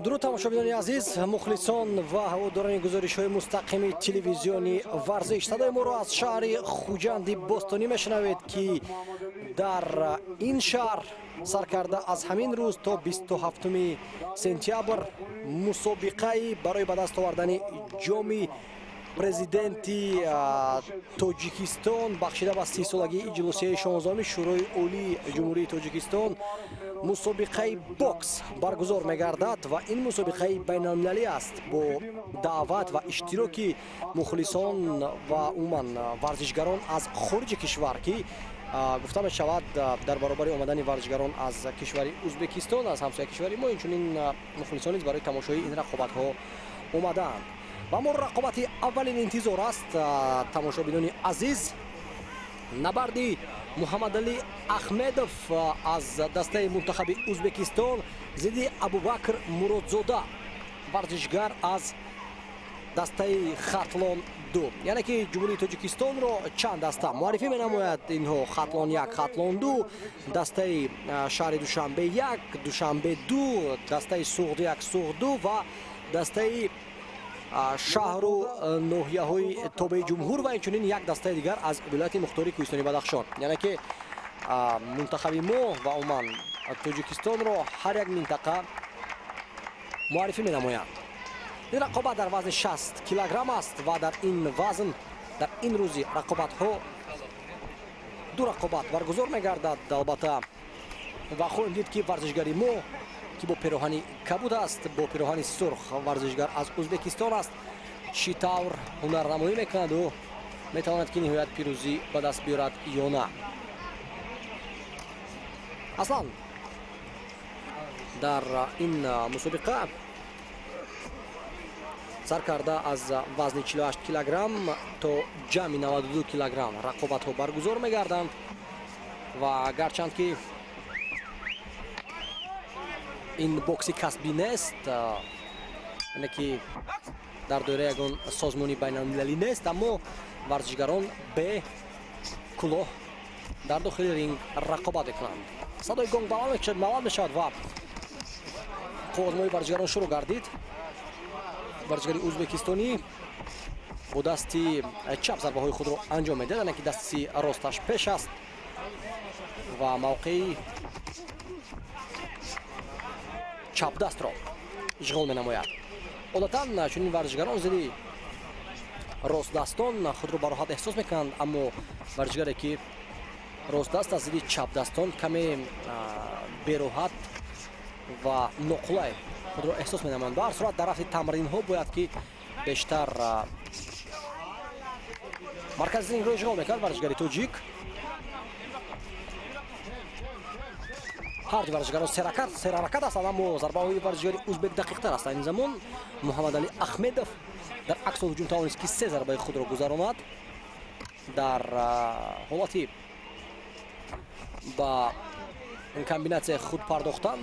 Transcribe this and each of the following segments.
дуруд тамошобинони азиз, мухлисон ва ҳаводорони гузоришҳои мустақими телевизиони варзиш. Садаи моро аз шаҳри хуҷанди бостонӣ мешунавед, ки дар ин шаҳр сар карда аз ҳамин рӯз то 27 сентябр мусобиқаи барои ба даст овардани ҷоми президенти Тоҷикистон бахшида ба 30-солагии иҷлосияи 16-уми Шӯрои Олии Ҷумҳурии Тоҷикистон мусобиқаи бокс баргузор мегардад ва ин мусобиқаи байналмилалӣ аст бо даъват ва иштироки мухлисон ва умуман варзишгарон аз хориҷи кишвар, ки гуфта мешавад дар баробари омадани варзишгарон аз кишвари Узбекистон, аз ҳамсояи кишвари мо, инчунин мухлисон низ барои тамошои ин рақобатҳо омадаанд. ва мо рақобати аввалин интизор аст. тамошобинони азиз, набарди Муҳаммадалӣ Ахмедов аз дастаи мунтахаби Узбекистон зидди Абубакр Муродзода, варзишгар аз дастаи хатлон 2. яъне ки ҷумҳурии Тоҷикистонро чанд даста муаррифӣ менамояд. инҳо хатлон 1, хатлон 2, дастаи шаҳри Душанбе 1, Душанбе 2, дастаи Суғд 1, Суғд 2 ва дастаи шаҳру ноҳияҳои тобеи ҷумҳур ва инчунин як дастаи дигар аз вилояти мухтори Кӯҳистони Бадахшон. яъне ки мунтахаби мо ва умуман Тоҷикистонро ҳар як минтақа муаррифӣ менамояд. ин рақобат дар вазни 60 килограмм аст ва дар ин вазн дар ин рӯзи рақобатҳо ду рақобат баргузор мегардад. албатта ва хоҳем дид ки варзишгари мо ки бо пироҳани кабуд аст, бо пироҳани сурх, варзишгар аз Узбекистон аст, чӣ тавр ҳунарнамоӣ мекунаду метавонад ки ниҳоят пирӯзӣ ба даст биёрад ё на. аслан дар ин мусобиқа сар карда аз вазни 48 килограмм то ҷамъи 92 килограмм рақобатҳо баргузор мегарданд ва гарчанд ки ин бокси касбӣ нест, яъне ки дар доираи ягон созмони байналмилалӣ нест, аммо варзишгарон бе кӯлоҳ дар дохили ринг рақобат мекунанд. садои гонг баланд мешавад ва қуввозмои варзишгарон шурӯъ гардид. варзишгари ӯзбекистонӣ бо дасти чап зарбаҳои худро анҷом медиҳад, яъне ки дасти росташ пеш аст ва мавқеи чапдастро ишғол менамояд. одатан чунин варзишгарон зидди ростдастон худро бароҳат эҳсос мекунанд, аммо варзишгаре ки ростдаст аз зидди чапдастон каме бероҳат ва ноқулай худро эҳсос менамоянд. ба ҳар сурат дар рафти тамринҳо бояд ки бештар маркази рингро ишғол мекард варзишгари тоҷик. ҳар ҷо варзишгарон серҳаракат ҳастанд, аммо зарбаҳои варзишгари ӯзбек дақиқтар ҳастанд. ин замон Муҳаммадалӣ Ахмедов дар аксу ҳуҷум тавонист ки 3 зарбаи худро гузаронад. дар ҳолати ба комбинатсия худ пардохтан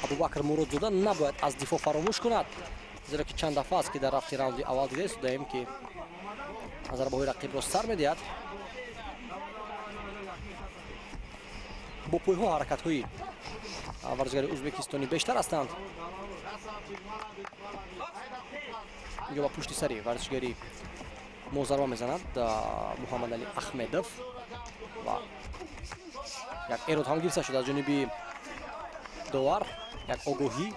Абубакр Муродзода набояд аз дифоъ фаромӯш кунад, зеро ки чанд дафъа аст ки дар рафти раунди аввал дида истодаем ки зарбаҳои рақибро сар медиҳад. бо пойҳо ҳаракатҳои варзишгари ӯзбекистонӣ бештар ҳастанд. ё ба пушти сари варзишгари мо зарба мезанад Муҳаммадалӣ Ахмедов ва як эрод ҳам гирифта шуд аз ҷониби довар, як огоҳӣ.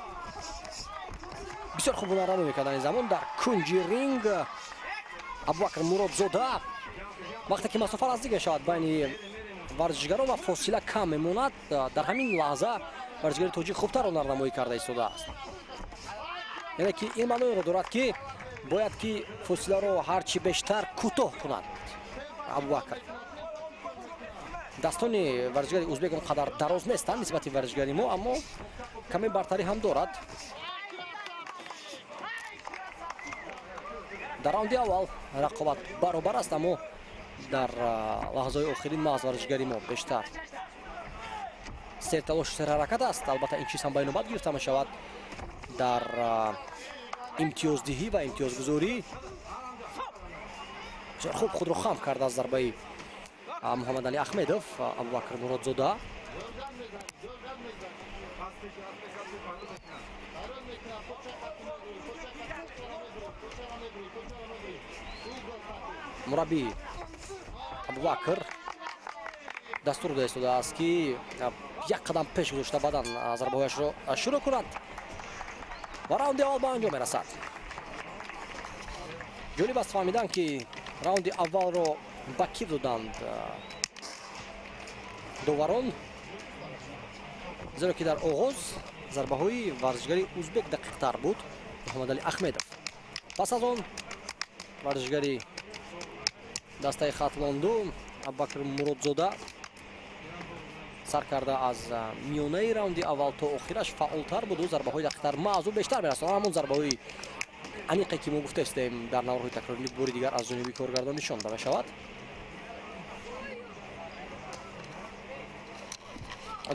бисёр хуб ҳунарнамоӣ мекарданд ин замон дар кунҷи ринг. Абубакр Муродзода вақте ки масофа наздик мешавад байни варзишгарон ва фосила кам мемонад, дар ҳамин лаҳза варзишгари тоҷик хубтар ҳунарнамоӣ карда истодааст. яъне ки ин маъноеро дорад ки бояд ки фосиларо ҳарчи бештар кӯтоҳ кунад Абубакр. дастони варзишгари ӯзбек он қадар дароз нестанд нисбати варзишгари мо, аммо каме бартарӣ ҳам дорад. дар раунди аввал рақобат баробар аст, аммо дар лаҳзаҳои охирин ма аз варзишгари мо бештар серталошу серҳаракат аст. албатта ин чиз ҳам ба инобат гирифта мешавад дар имтиёздиҳӣ ва имтиёзгузорӣ. бисёр хуб худро хам карда аз зарбаи Муҳаммадалӣ Ахмедов Абубакр Муродзода. мураббӣ Абубакр дастур додааст ки як қадам пеш гузошта баъдан зарбаҳояшро шурӯъ кунад ва раунди аввал ба анҷом мерасад. ҷолиб аст фаҳмидан ки раунди аввалро ба ки доданд доварон, зеро ки дар оғоз зарбаҳои варзишгари узбек дақиқтар буд. муҳаммадалӣ ахмедов пас аз он варзишгари дастаи хатлонду Абубакр Муродзода сар карда аз миёнаи раунди аввал то охираш фаъолтар буду, зарбаҳои дақиқтар маъзур бештар мерасонад. ҳамон зарбаҳои аниқе ки мо гуфтаистем дар наврҳои такрорӣ бори дигар аз ҷониби коргардон нишонда мешавад.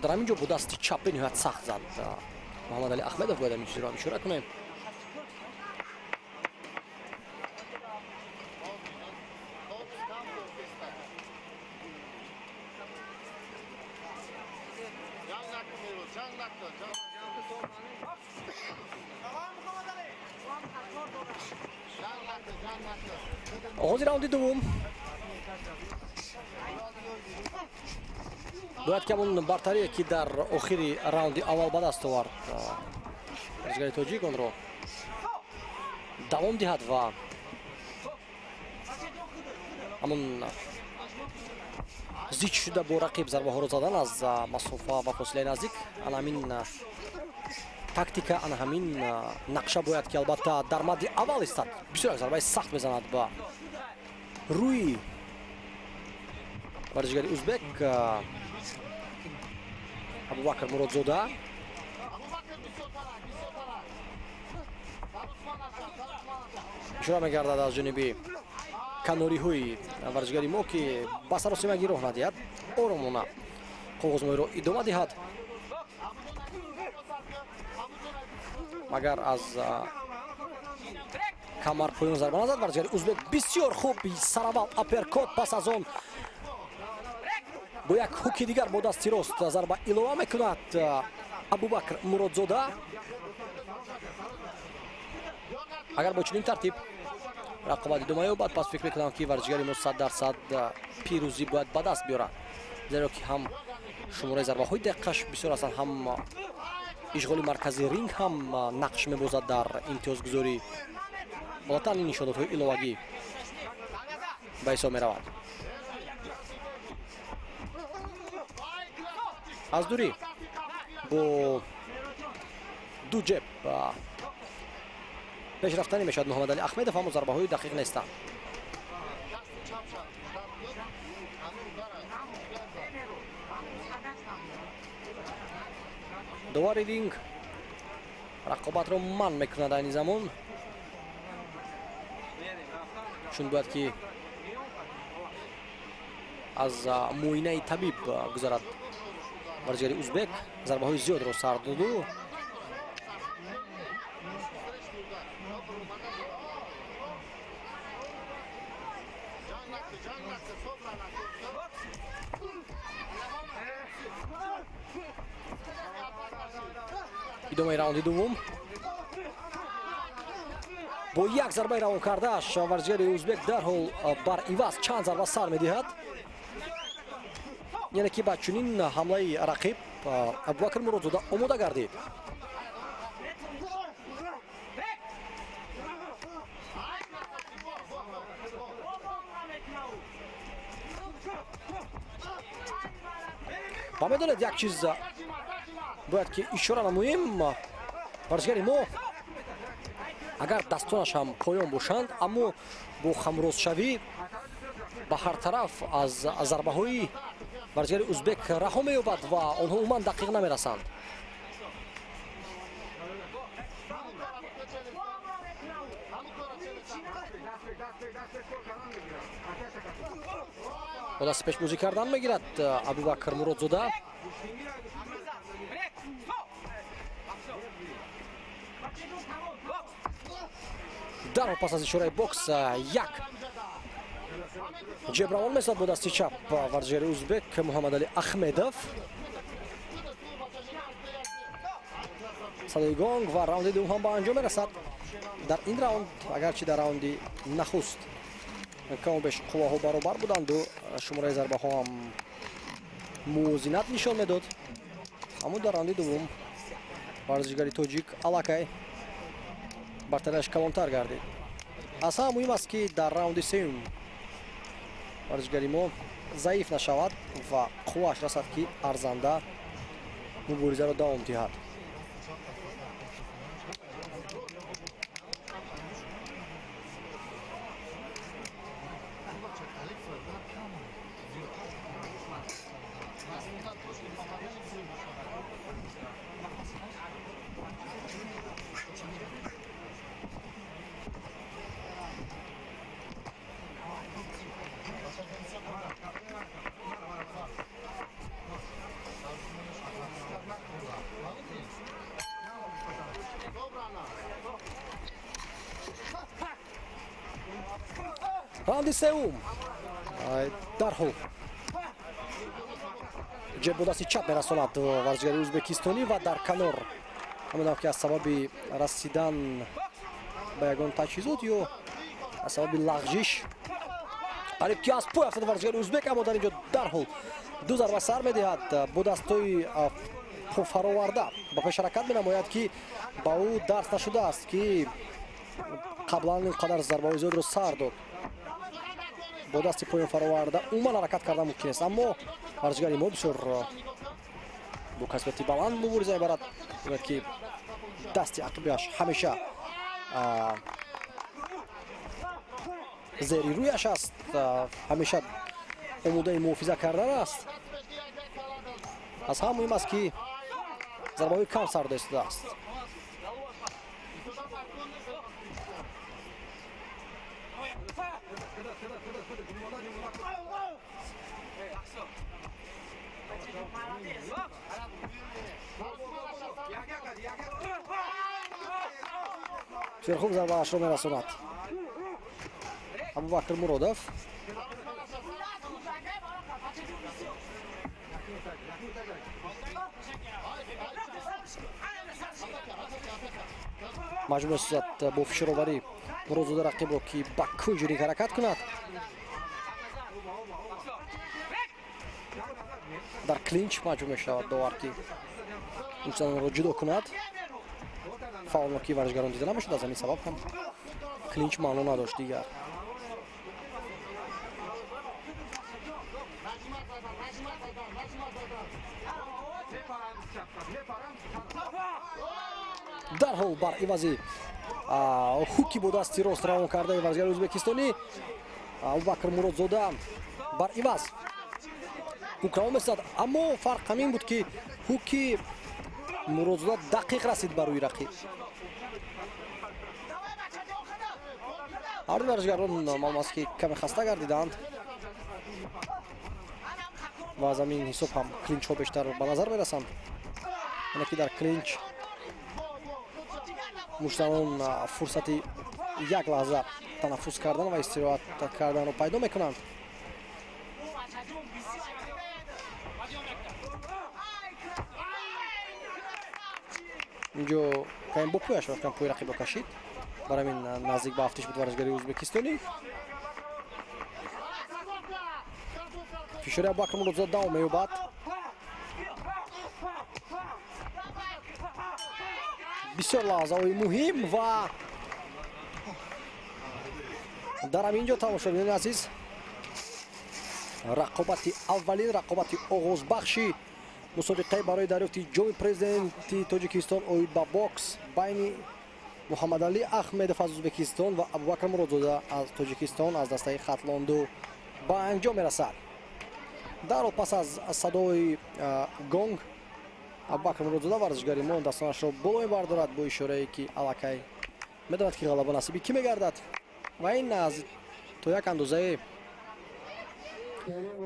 дар ҳамин ҷо бо дасти чап бениҳоят сахт зад муҳаммадалӣ ахмедов. бояд ҳамин чизро ишора кунем. оғози раунди дуввум бояд ки ҳамон бартарие ки дар охири раунди аввал ба даст овард варзишгари тоҷик онро давом диҳад ва ҳамон зич шуда бо рақиб зарбаҳоро задан аз масофа ва фосилаи наздик. ана ҳамин тактика, ана ҳамин нақша бояд ки албатта дар мадди аввал истад. бисёр як зарбаи сахт мезанад ба рӯи варзишгари узбек Абубакр Муродзода. ишора мегардад аз ҷониби канориҳои варзишгари мо ки ба саросимагӣ роҳ надиҳад, оромона қоғозмоиро идома диҳад. магар аз камарпоён зарба назад варзишгари узбек. бисёр хуб сараввал аперкот. пас аз он бо як ҳуки дигар бо дасти рост зарба илова мекунад Абубакр Муродзода. агар бо чунин тартиб рақобат идома ёбад, пас фикр мекунам ки варзишгари мо 100% пирӯзӣ бояд ба даст биёрад, зеро ки ҳам шумораи зарбаҳои дақиқаш бисёр ҳастанд, ҳам ишғоли маркази ринг ҳам нақш мебозад дар имтиёзгузорӣ. олатан ин нишонотҳои иловагӣ ба ҳисоб меравад. аз дурӣ бо ду ҷеб пешрафтанӣ мешавад муҳаммадалӣ ахмедов. ҳамон зарбаҳои дақиқ нестанд. довари ринг рақобатро манъ мекунад айни замон, чун бояд ки аз муоинаи табиб гузарад варзишгари узбек. зарбаҳои зиёдро сар доду идомаи раунди дуввум. бо як зарбаи равон кардааш варзишгари узбек дарҳол бар иваз чанд зарба сар медиҳад. яъне ки ба чунин ҳамлаи рақиб Абубакр Муродзода омода гардид. ва медонед як чиз бояд ки ишора намоем. варзишгари мо агар дастонаш ҳам поён бошанд, аммо бо хамрозшавӣ ба ҳар тараф аз зарбаҳои варзишгари узбек раҳо меёбад ва онҳо умуман дақиқ намерасанд. бо дасти пешбозӣ кардан мегирад Абубакр Муродзода. дарҳол пас аз ишораи бокс як ҷебравон месад бо дасти чап варзишгари узбек Муҳаммадалӣ Ахмедов. садои гонг ва раунди дуввум ҳам ба анҷом мерасад. дар ин раунд агарчи дар раунди нахуст каме беш қувваҳо баробар буданду шумораи зарбаҳо ҳам мувозинат нишон медод, аммо дар раунди дуввум варзишгари тоҷик аллакай бартарияш калонтар гардид. аз ҳама муҳим аст ки дар раунди сеюм варзишгари мо заиф нашавад ва қуввааш расад ки арзанда муборизаро давом диҳад. раунди сеюм дарҳол ҷеб бо дасти чап мерасонад варзишгари ӯзбекистонӣ ва дар канор ҳамедам ки аз сабаби расидан ба ягон таҷҳизот ё аз сабаби лағжиш қариб ки аз пой афтад варзишгари ӯзбек, аммо дар инҷо дарҳол ду зарба сар медиҳад. бо дастҳои фароварда ба пешҳаракат менамояд ки ба ӯ дарс нашудааст ки қаблан ин қадар зарбаҳои зиёдро сар дод. бо дасти поён фароварда умуман ҳаракат кардан мумкин аст, аммо варзишгари мо бисёр бо касбияти баланд мубориза мебарад ки дасти ақибиаш ҳамеша зери рӯяш аст, ҳамеша омодаи муҳофиза кардан аст. аз ҳама муҳим аст ки зарбаҳои кам сар дода истодааст. бисёр хуб зарбаашро мерасонад Абубакр Муродов. маҷбур мешавад бо фишороварӣ Муродзода рақибро ки ба кунҷурик ҳаракат кунад. дар клинч маҷбур мешавад довар ки муҷтаҳидонро ҷудо кунад. фаулно ки варзишгарон дида намешуд, аз ҳамин сабаб ҳам клинч маъно надошт дигар. дарҳол бар ивази ҳуки бо дасти рост равон кардаи варзишгари ӯзбекистонӣ Абубакр Муродзода бар иваз ҳук равон месазад, аммо фарқ ҳамин буд ки ҳуки Муродзода дақиқ расид ба рӯи рақиб. ҳарду варзишгарон маълум аст ки каме хаста гардиданд ва аз ҳамин ҳисоб ҳам клинчҳо бештар ба назар мерасанд. яъне ки дар клинч муштаҳидон фурсати як лаҳза танаффус кардан ва истироҳат карданро пайдо мекунанд. инҷо кайм бо пӯяш рафтан пӯи рақибро кашид, бар ҳамин наздик ба афтиш буд варзишгари ӯзбекистонӣ. фишори Абубакр Муродзода давом меёбад. бисёр лаҳзаҳои муҳим ва дар ҳаминҷо тамошобинони азиз рақобати аввалин, рақобати оғозбахши мусобиқаи барои дарёфти ҷоми президенти Тоҷикистон оид ба бокс байни Муҳаммадалӣ Ахмедов аз Ӯзбекистон ва Абубакр Муродзода аз Тоҷикистон аз дастаи хатлонду ба анҷом мерасад. дарҳол пас аз садои гонг Абубакр Муродзода варзишгари мо дастонашро боло мебардорад бо ишорае ки аллакай медонад ки ғалаба насиби кӣ мегардад ва ин аз то як андозае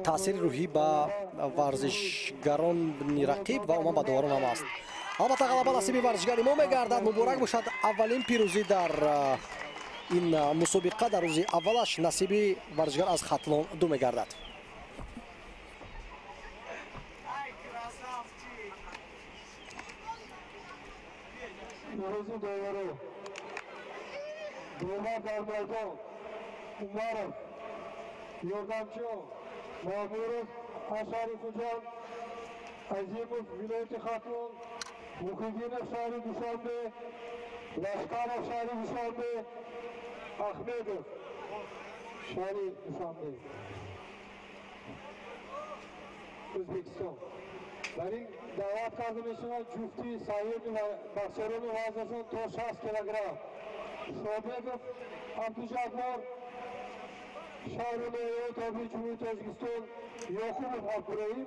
таъсири рӯҳӣ ба варзишгарони рақиб ва умуман ба доварон ҳам аст. албатта ғалаба насиби варзишгари мо мегардад. муборак бошад аввалин пирӯзӣ дар ин мусобиқа дар рӯзи аввалаш насиби варзишгар аз хатлон ду мегардад. Firuzi Do'yaro. Do'yma dar maydon. Umarov. Yordamchi Ma'murov Asharifujon. Azimov viloyati Xatun. Muhidinov shahri Dushanbe. Lashkarov shahri Dushanbe. Ahmedov shahri Dushanbe. O'zbekiston. Benim davet kazanışına Cüfti, Sayın ve Bakşarı'nın vazgeçen to 60 kilogram. Şobekov, Abdujabbar, Şahrinoye, tabi Cumhuriyet Özbekistan, Yakubov Abdurrahim.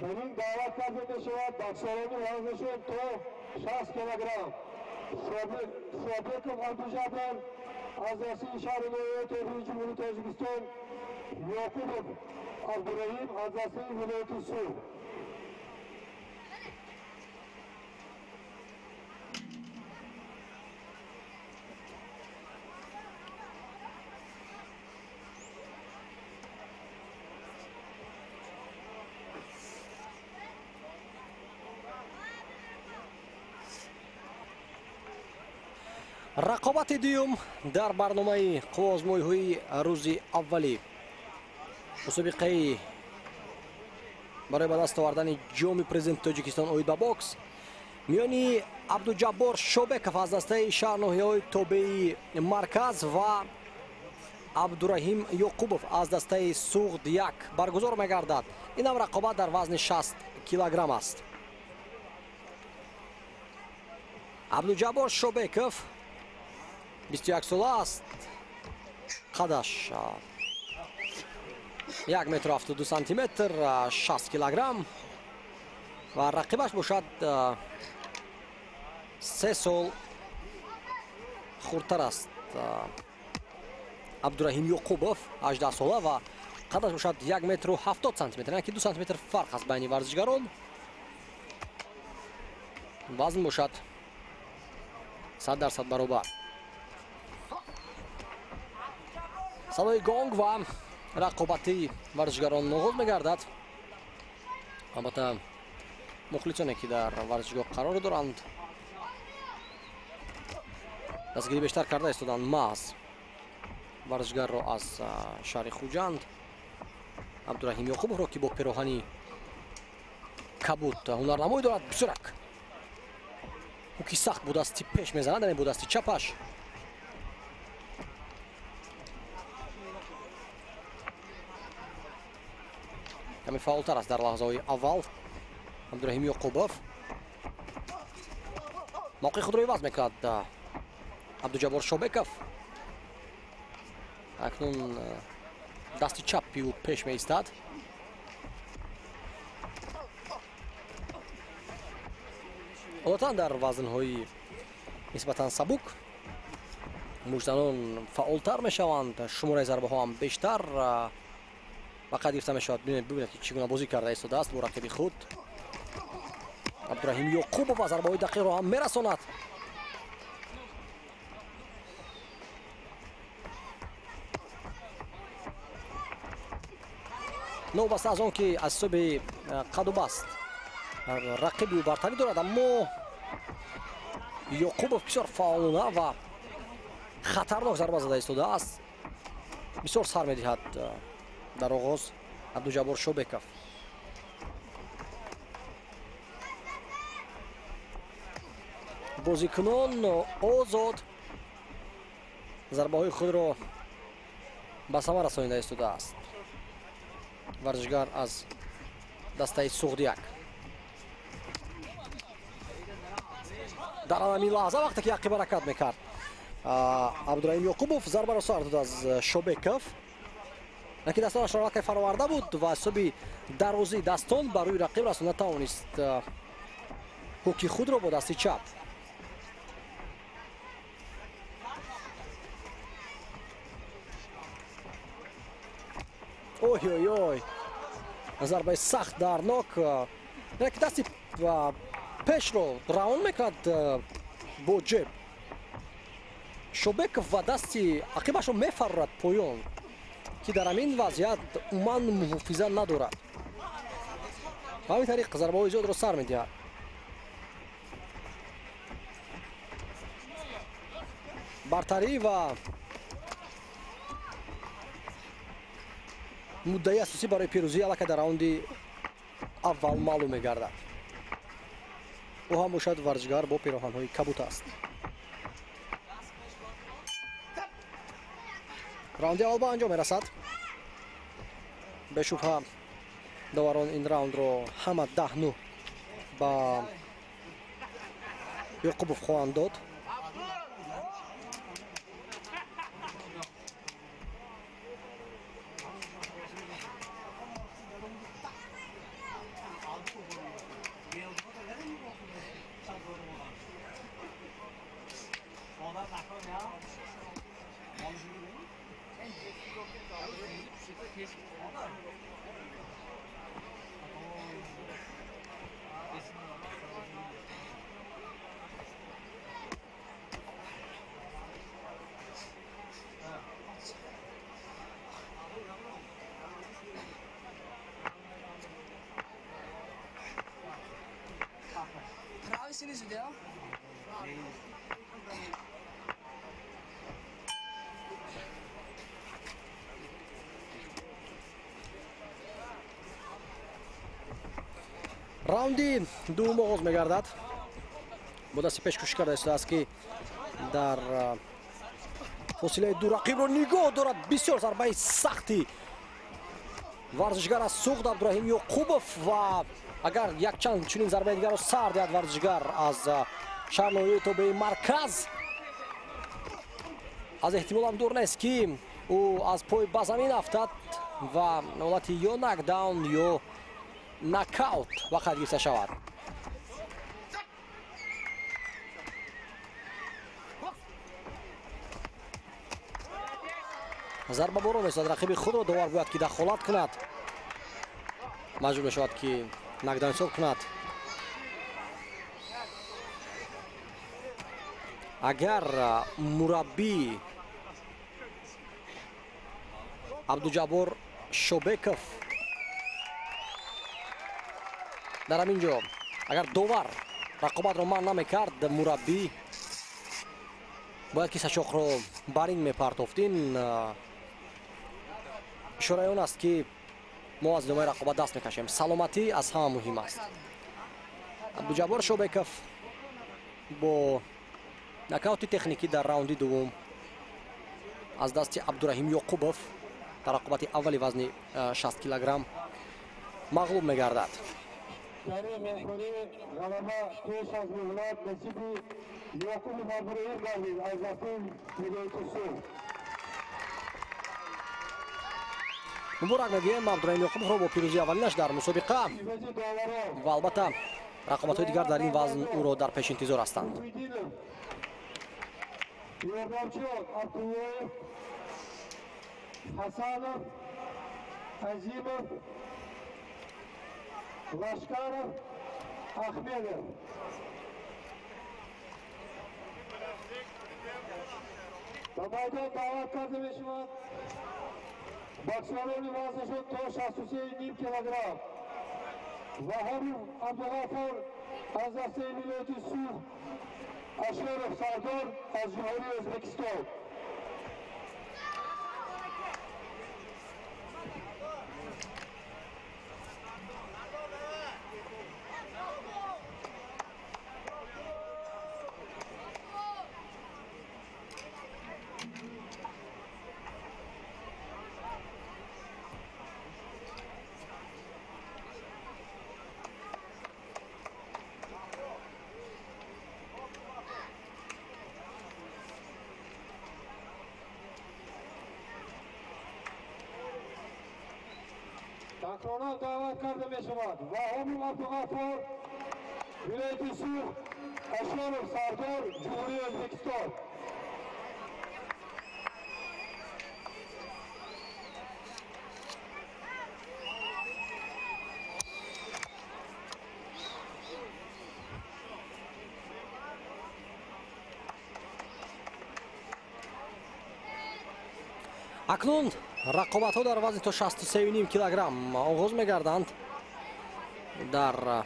Benim davet kazanışına Bakşarı'nın vazgeçen to 60 kilogram. Şobekov, Abdujabbar, Azasi Şahrinoye, tabi Cumhuriyet Özbekistan, Yakubov Abdurrahim, Azasi vilayeti Su. рақобати дуюм дар барномаи қувозмӯйҳои рӯзи аввалӣ мусобиқаи барои ба даст овардани ҷоми президенти Тоҷикистон оид ба бокс миёни Абдуҷаббор Шобеков аз дастаи шаҳрноҳияҳои тобеи марказ ва Абдураҳим Ёқубов аз дастаи Суғд-1 баргузор мегардад. Инам рақобат дар вазни 60 килограмм аст. Абдуҷаббор Шобеков 21 сола аст. қадаш 1 метр 72 сантиметр, 60 килограмм ва рақибаш бошад 3 сол хурдтар аст. Абдураҳим Ёқубов 18 сола ва қадаш бошад 1 метр 70 сантиметр, яъне ки 2 сантиметр фарқ аст байни варзишгарон. вазн бошад 100% баробар. садои гонг ва рақобати варзишгарон оғоз мегардад. албатта мухлисоне ки дар варзишгоҳ қарор доранд дастгирӣ бештар карда истоданд маҳз варзишгарро аз шаҳри Хуҷанд Абдураҳим Ёқубовро ки бо пироҳани кабуд ҳунарнамоӣ дорад. бисёрак ҳуки сахт бо дасти пеш мезанад, яъне бо дасти чапаш. каме фаъолтар аст дар лаҳзаҳои аввал. Абдураҳим Ёқубов мавқеи худро иваз мекунад. Абдуҷаббор Шобеков акнун дасти чапи ӯ пеш меистад. одатан дар вазнҳои нисбатан сабук муҷзанон фаъолтар мешаванд, шумораи зарбаҳо ҳам бештар ба қайд гирифта мешавад. бибинед ки чӣ гуна бозӣ карда истодааст бо рақиби худ. Абдураҳим Ёқубов ва зарбаҳои дақиқро ҳам мерасонад. новбаста аз он ки аз ҳисоби қаду баст рақиби ӯ бартарӣ дорад, аммо Ёқубов бисёр фаъолона ва хатарнок зарба зада истодааст. бисёр сар медиҳад дар оғоз Абдуҷаббор Шобеков. бозикунон озод зарбаҳои худро ба сама расонида истодааст. варзишгар аз дастаи Суғд-1. дар ҳамин лаҳза вақте ки ақиба ҳаракат мекард Абдураҳим Ёқубов зарбаро сар дод аз Шобеков, яке дастонаашро вақте фароварда буд ва ҳисоби дарозии дастон ба рӯи рақиб расон натавонист ҳуки худро бо дасти чап. ой зарбаи сахт дарнок, яке дасти пешро раун мекунад бо ҷеб. Шобеков ва дасти ақибашро мефарорад поён. ки дар ҳамин вазъият умуман муҳофиза надорад. ҳамин тариқ зарбаҳои зиёдро сар медиҳад. бартарӣ ва муддаи асосӣ барои пирӯзӣ аллакай дар раунди аввал маълум мегардад. ӯ ҳам бошад варзишгар бо пироҳанҳои кабут аст. раунди аввал ба анҷом мерасад. бешубҳа доварон ин раундро ҳама 10-9 ба Ёқубов хоҳанд дод. Pravisiniz video. раунди дуввум оғоз мегардад. бо дасти пеш кӯшиш карда истодааст ки дар фосилаи ду рақибро нигоҳ дорад. бисёр зарбаи сахти варзишгар аз суғд Абдураҳим Ёқубов ва агар якчанд чунин зарбаи дигарро сар диҳад варзишгар аз шаҳрноҳияи тобеи марказ, аз эҳтимол ҳам дур нест ки ӯ аз пой ба замин афтад ва ҳолати ё накдаун ё накаут вақт гирифта шавад. зарба боро месад. рақиби худро довар бояд ки дахолат кунад. маҷбур мешавад ки накдаун ҳисоб кунад. агар мураббӣ Абдуҷаббор Шобеков дар ҳамин ҷо агар довар рақобатро манъ намекард, мураббӣ бояд ки сачоқро бар ин мепартофт. ин ишораи он аст ки мо аз идомаи рақобат даст мекашем. саломатӣ аз ҳама муҳим аст. Абдуҷаббор Шобеков бо накаути техникӣ дар раунди дуввум аз дасти Абдураҳим Ёқубов дар рақобати аввали вазни 60 килограмм мағлуб мегардад. Karim Mehmoni g'alaba pesh az mehnat nasibi Yoqubov Abduraim G'aziz Azafin Yo'lovchisi. муборак мегӯем Абдураҳим Ёқубовро бо пирӯзии аввалинаш дар мусобиқа ва албатта рақобатҳои дигар дар ин вазн ӯро дар пешинтизор ҳастанд. Yordamchi Abdullayev, Hasanov, Azimov, Lashkarov, Ahmedov. До майдона davet kardeşim Meşivat. Boksörün vazgeçin to 67 kilogram. Vahabim Abdülgafar Azasey Milleti Suh Aşerov Sardar az Cumhuriyet Özbekistan. Takrona davet kardeşim Meşivat. Vahabim Abdülgafar Milleti Suh Aşerov Sardar Cumhuriyet Özbekistan. акнун рақобатҳо дар вазни то 63.5 килограмм оғоз мегарданд дар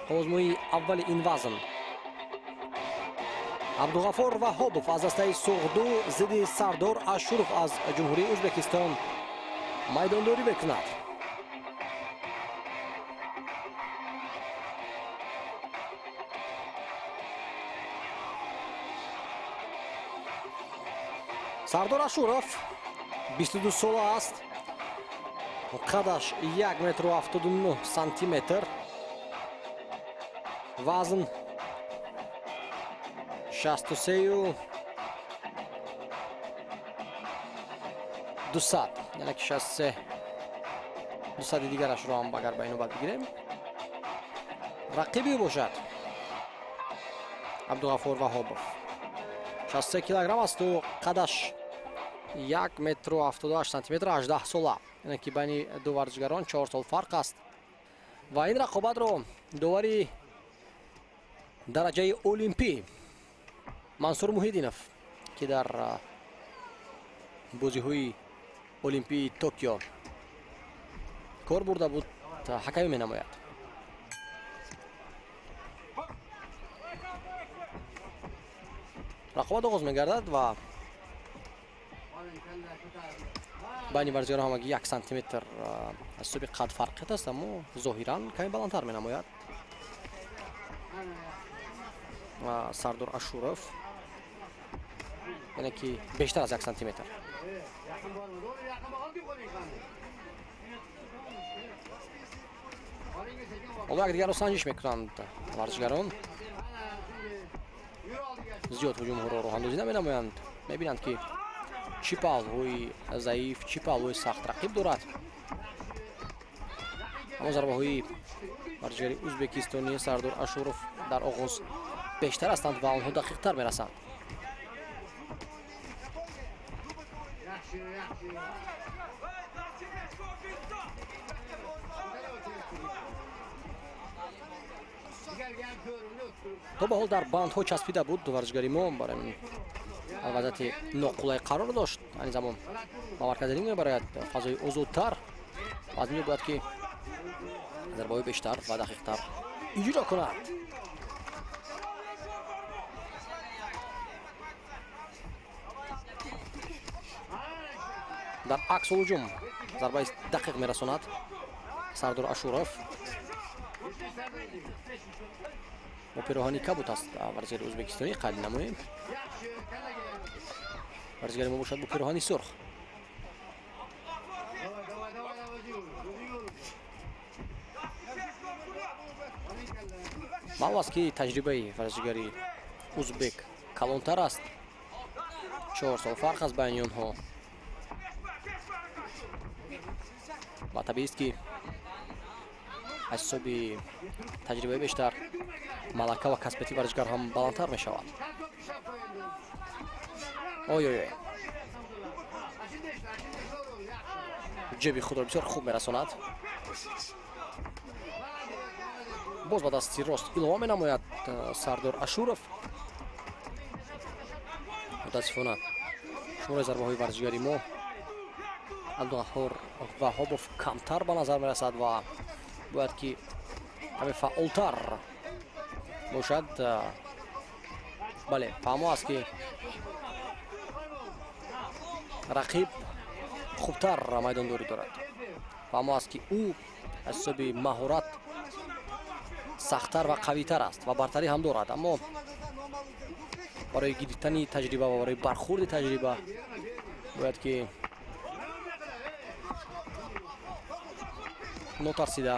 озмуи аввали ин вазн. абдуғафор ваҳобов аз дастаи суғду зидди Сардор Ашуров аз ҷумҳурии Ӯзбекистон майдондорӣ мекунад. Сардор Ашуров 22 сола аст. қадаш 1,79 сантиметр. Вазн 63 200. яъне ки 63 200 дигарашро ҳам агар ба инобат бигирем рақиби бошад Абдуғафор Ваҳобов. 63 килограмм асту қадаш 1,78 сантиметр, 18 сола. яъне ки байни ду варзишгарон 4 сол фарқ аст. ва ин рақобатро довари дараҷаи олимпӣ Мансур Муҳиддинов ки дар бозиҳои олимпии Токио кор бурда буд ҳакамӣ менамояд. рақобат оғоз мегардад ва байни варзишгарон ҳамаги 1 сантиметр аз ҳисоби қад фарқият аст, аммо зоҳиран каме баландтар менамояд. Сардор Ашуров яъне ки бештар аз 1 сантиметр. ҳоло якдигарро санҷиш мекунанд варзишгарон. зиёд ҳуҷумҳоро роҳандозӣ наменамоянд. мебинанд ки чӣ палҳои заиф, чӣ палҳои сахт рақиб дорад. аммо зарбаҳои варзишгари ӯзбекистони Сардор Ашуров дар оғоз бештар ҳастанд ва онҳо дақиқтар мерасанд. то ба ҳол дар бандҳо часпида буд варзишгари мо, барои ин вазъияти ноқулай қарор дошт. ани замон ба маркази ринг мебарояд фазои озодтар. лозим мебояд ки зарбаҳои бештар ва дақиқтар иҷро кунад. дар аксул ҳуҷум зарбаи дақиқ мерасонад Сардор Ашуров. бо пироҳани кабут аст варзишгари ӯзбекистонӣ, қайд намоем. варзишгари мо бошад бо пироҳани сурх. маълум аст ки таҷрибаи варзишгари ӯзбек калонтар аст. 4 сол фарқ аст байни онҳо. ва табиист ки аз ҳисоби таҷрибаи бештар малака ва касбияти варзишгар ҳам баландтар мешавад. ой ҷеби худро бисёр хуб мерасонад. боз ба дасти рост илова менамояд Сардор Ашуров. мутаассифона шумораи зарбаҳои варзишгари мо Абдуғафор Ваҳобов камтар ба назар мерасад ва бояд ки каме фаъолтар бошад. бале, фаҳмо аст ки рақиб хубтар майдондорӣ дорад. фаҳмо аст ки ӯ аз ҳисоби маҳорат сахттар ва қавитар аст ва бартарӣ ҳам дорад. аммо барои гирифтани таҷриба ва барои бархӯрди таҷриба бояд ки нотарсида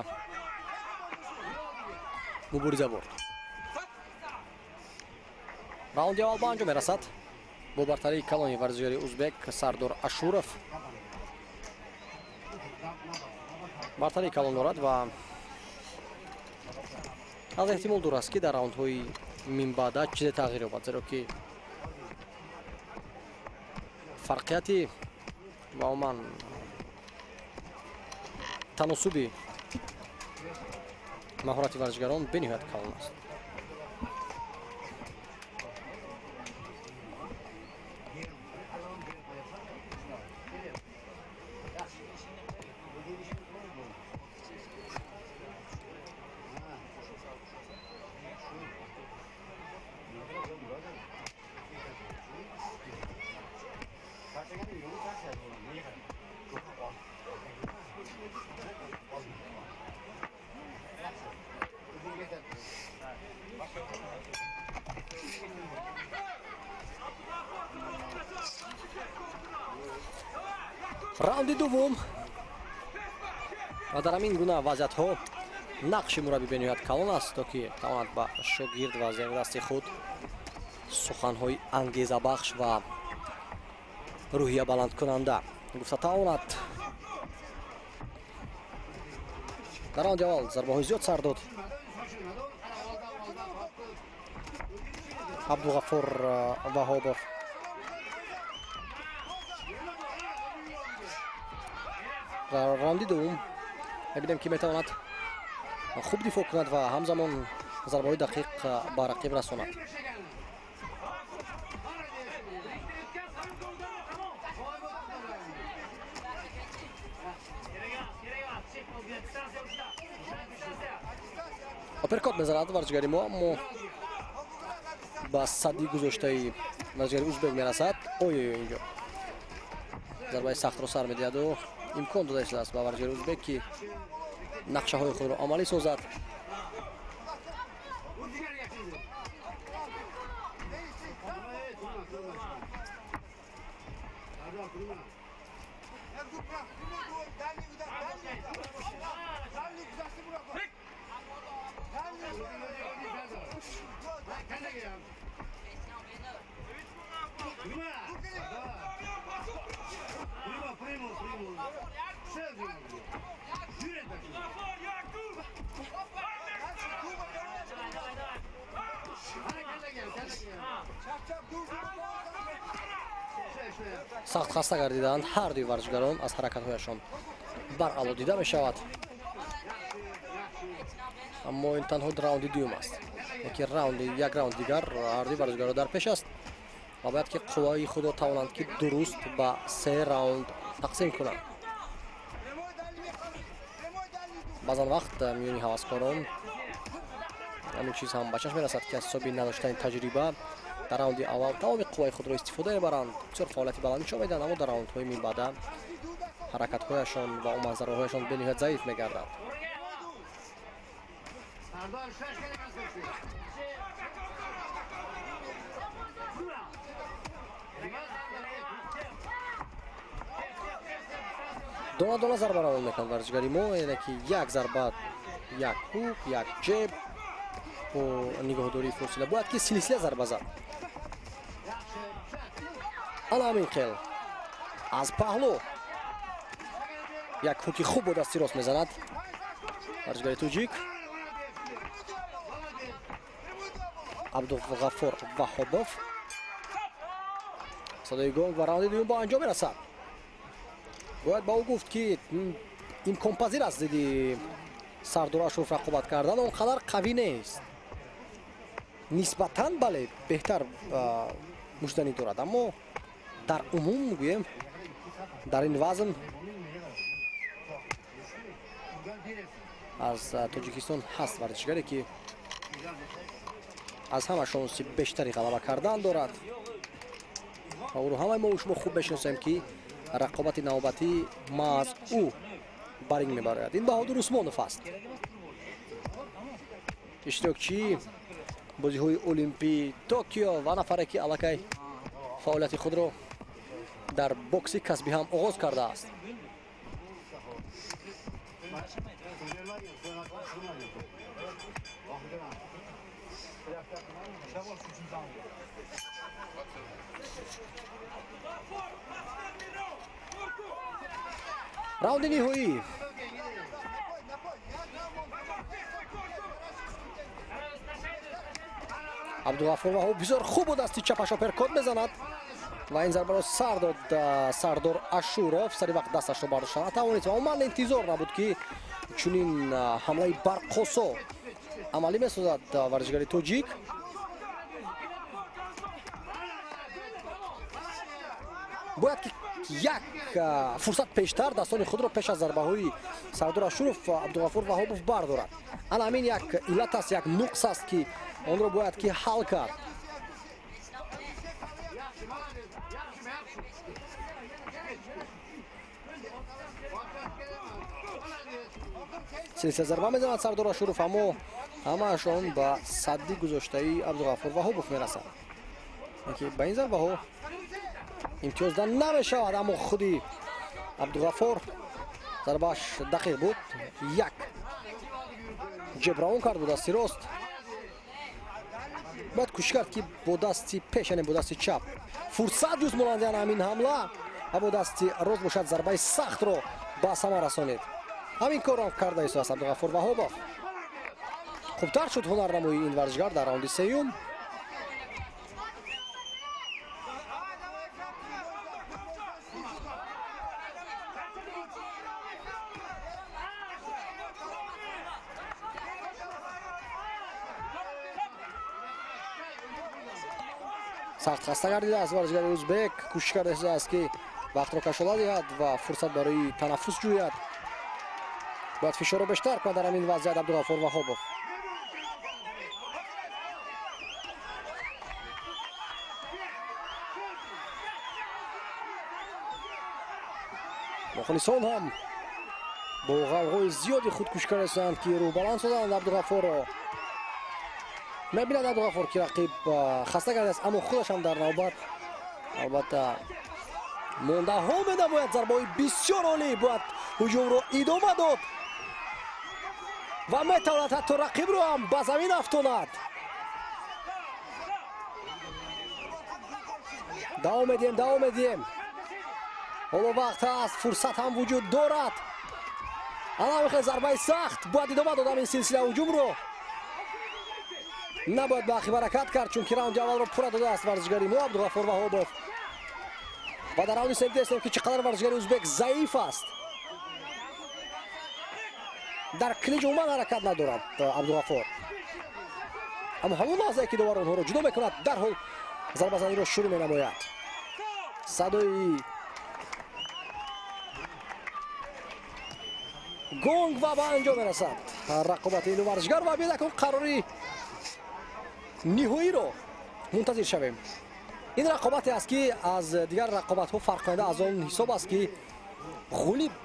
мубориза бурд. раунди аввал ба анҷом мерасад бо бартарии калони варзишгари ӯзбек Сардор Ашуров. бартарии калон дорад ва аз эҳтимол дур аст ки дар раундҳои минбаъда чизе тағйир ёбад, зеро ки фарқияти ва умуман таносуби маҳорати варзишгарон бениҳоят калон аст. раунди дуввум ва дар ҳамин гуна вазъиятҳо нақши мураббӣ бениҳоят калон аст, то ки тавонад ба шогирд ва зердасти худ суханҳои ангезабахш ва рӯҳия баландкунанда гуфта тавонад. дар раунди аввал зарбаҳои зиёд сар дод абдуғаффор ваҳобов. дар раунди дуввум мебинем ки метавонад хуб дифоъ кунад ва ҳамзамон зарбаҳои дақиқ ба рақиб расонад. аперкот мезанад варзишгари мо, аммо ба садди гузоштаи варзишгари узбек мерасад. ой инҷо зарбаи сахтро сар медиҳаду имкон дода истодааст ба варзишгари узбек ки нақшаҳои худро амалӣ созад. сахт хаста гардиданд ҳар дуи варзишгарон аз ҳаракатҳояшон баръало дида мешавад. аммо ин танҳо раунди дуюм аст, яки як раунди дигар ҳар дуи варзишгаро дар пеш аст ва бояд ки қувваи худро тавонанд ки дуруст ба 3 раунд тақсим кунанд. баъзан вақт миёни ҳаваскорон ҳамин чиз ҳам ба чашм мерасад ки аз ҳисоби надоштани таҷриба дар раунди аввал тамоми қувваи худро истифода мебаранд, бисёр фаъолияти баланд нишон медиҳанд, аммо дар раундҳои минбаъда ҳаракатҳояшон ва умуман зарбаҳояшон бениҳоят заиф мегардад. дона дона зарба равон мекунад варзишгари мо, яъне ки як зарба, як ҳук, як ҷеб бо нигоҳдории фосила бояд ки силсила зарба зад. ана ҳамин хел аз паҳлӯ як ҳуки хуб бо дасти рост мезанад варзишгари тоҷик абдуғаффор ваҳобов. садои гонг ва раунди дуюм ба анҷом мерасад. бояд ба ӯ гуфт ки имконпазир аст зидди сардор ашуров рақобат кардан, он қадар қавӣ нест, нисбатан бале беҳтар мушданӣ дорад, аммо дар умум гӯем дар ин вазн аз тоҷикистон ҳаст варзишгаре ки аз ҳама шонси бештари ғалаба кардан дорад. ӯро ҳамаи мо шумо хуб мешиносем ки рақобати навбатӣ ма аз ӯ баринг мебарояд. ин баҳодур усмонов аст, иштирокчии бозиҳои олимпии Токио ва нафаре ки аллакай фаъолияти худро дар бокси касбӣ ҳам оғоз кардааст. раунди ниҳоӣ абдуғаффор ваҳоб бисёр хуб бо дасти чапаш аперкот мезанад ва ин зарбаро сар дод сардор ашуров. сари вақт дасташро бардошта натавонид ва умуман интизор набуд ки чунин ҳамлаи барқосо амалӣ месозад варзишгари тоҷик. бояд ки як фурсат пештар дастони худро пеш аз зарбаҳои сардор ашуров абдуғаффор ваҳобов бардорад. ана ҳамин як иллат аст, як нуқс аст ки онро бояд ки ҳал кард. силсила зарба мезанад Сардор Ашуров, аммо ҳамаашон ба садди гузоштаи Абдуғафур Ваҳобов мерасанд. ки ба ин зарбаҳо имтиёз дан намешавад, аммо худи Абдуғафур зарбааш дақиқ буд. Як ҷебраон кард бо дасти рост. бояд кӯшиш кард ки бо дасти пеш, яъне бо дасти чап фурсат ҷуз монанди ҳамин ҳамла ва бо дасти рост бошад зарбаи сахтро ба сама расонед. ҳамин корро карда истодааст Абдуғафур Ваҳобов. хубтар шуд ҳунарнамои ин варзишгар дар раунди сеюм. сахт хаста гардидааст варзишгари ӯзбек. кӯшиш кардааст ки вақтро кашола диҳад ва фурсат барои танаффус ҷӯяд. бояд фишорро бештар кунад дар ҳамин вазъият Абдуғафур Ваҳобов. мухлисон ҳам бо ғавғои зиёди худ кӯшиш карданд ки рӯҳбаланд созанд Абдуғафурро. мебинад Абдуғафур ки рақиб хаста гардидааст, аммо худаш ҳам дар навбат албатта мондаҳо менамояд. зарбаҳои бисёр олӣ, бояд ҳуҷумро идома дод ва метавонад ҳатто рақибро ҳам ба замин афтонад. давом медиҳем. ҳоло вақт ҳаст, фурсат ҳам вуҷуд дорад. ана мехоҳад зарбаи сахт, бояд идома дод ҳамин силсила ҳуҷумро. набояд ба ахиб ҳаракат кард, чунки раунди аввалро пурра додааст варзишгари мо Абдуғафур Ваҳобов. ва дар раунди сеюм дидем ки чӣ қадар варзишгари ӯзбек заиф аст. дар клинч умуман ҳаракат надорад Абдуғафур. аммо ҳамон лаҳзае ки довар онҳоро ҷудо мекунад, дарҳол зарбазаниро шурӯъ менамояд. садои гонг ва ба анҷом мерасад рақобати ин варзишгар ва бинакун қарори ниҳоиро мунтазир шавем. ин рақобате аст ки аз дигар рақобатҳо фарқкунанда аз он ҳисоб аст ки ғолиб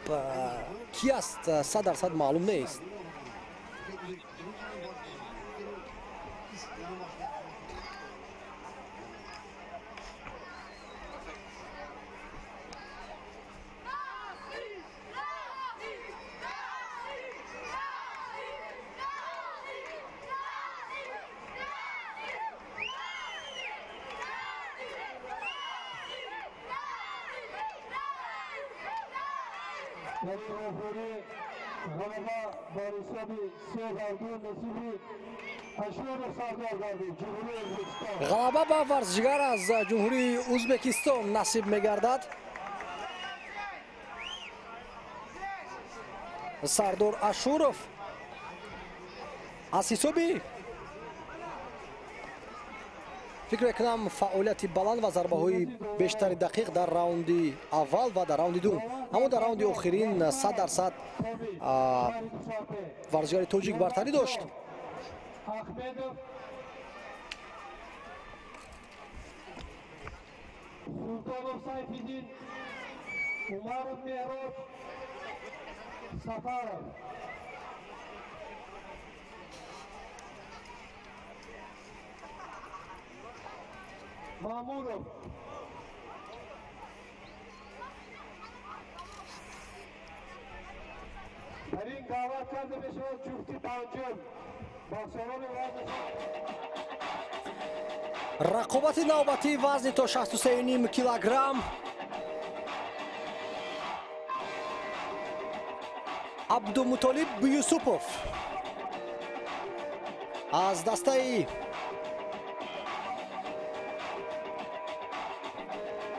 ки аст 100% маълум нест. ғалаба ба варзишгар аз ҷумҳурии Ӯзбекистон насиб мегардад. Сардор Ашуров аз ҳисоби фикр мекунам фаъолияти баланд ва зарбаҳои бештари дақиқ дар раунди аввал ва дар раунди дум, аммо дар раунди охирин 100% варзишгари тоҷик бартарӣ дошт. Sultanov Sayfiddin, Umarov Mehrod, Safarov. Mamurov. در این دعوت کرده بشود جفتی پنجم بخشاران ورزش. رقابت نوبتی وزن تا 63.5 کیلوگرم عبدالمطلب یوسپوف از دسته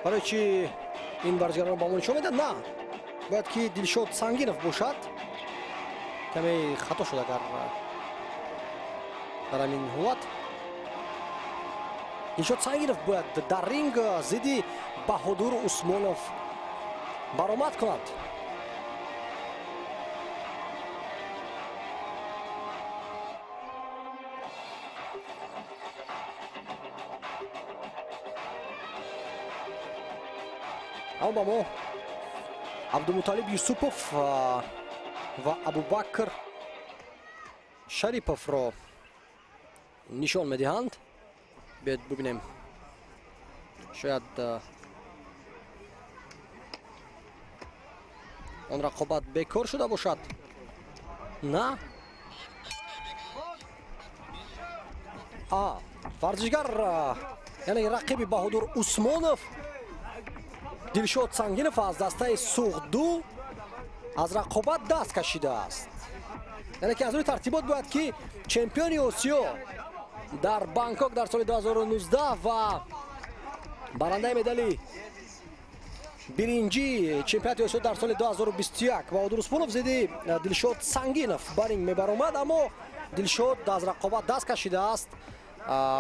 برای چی این ورزشکاران با ما نشون میدن؟ نه، باید که دلشاد سنگینов باشد. کمی خطا شد اگر در این حالت دلشاد سنگینов باید در رینگ ضد بهادر عثمانов برآمد کند. اما با ما عبدالمطلب یوسپوف و ابوبکر шариповро нишон медиҳанд. биёед бибинем шояд он рақобат бекор шуда бошад. На варзишгар яъне рақиби Баҳодур Усмонов Дилшод Сангинов аз дастаи Суғду аз рақобат даст кашидааст. яъне ки аз рӯи тартибот бояд ки чемпиони Осиё дар Бангкок дар соли 2019 ва барандаи медали биринҷи чемпионати Осиё дар соли 2021 Баҳодур Усмонов зидди Дилшод Сангинов ба ринг мебаромад, аммо Дилшод аз рақобат даст кашидааст.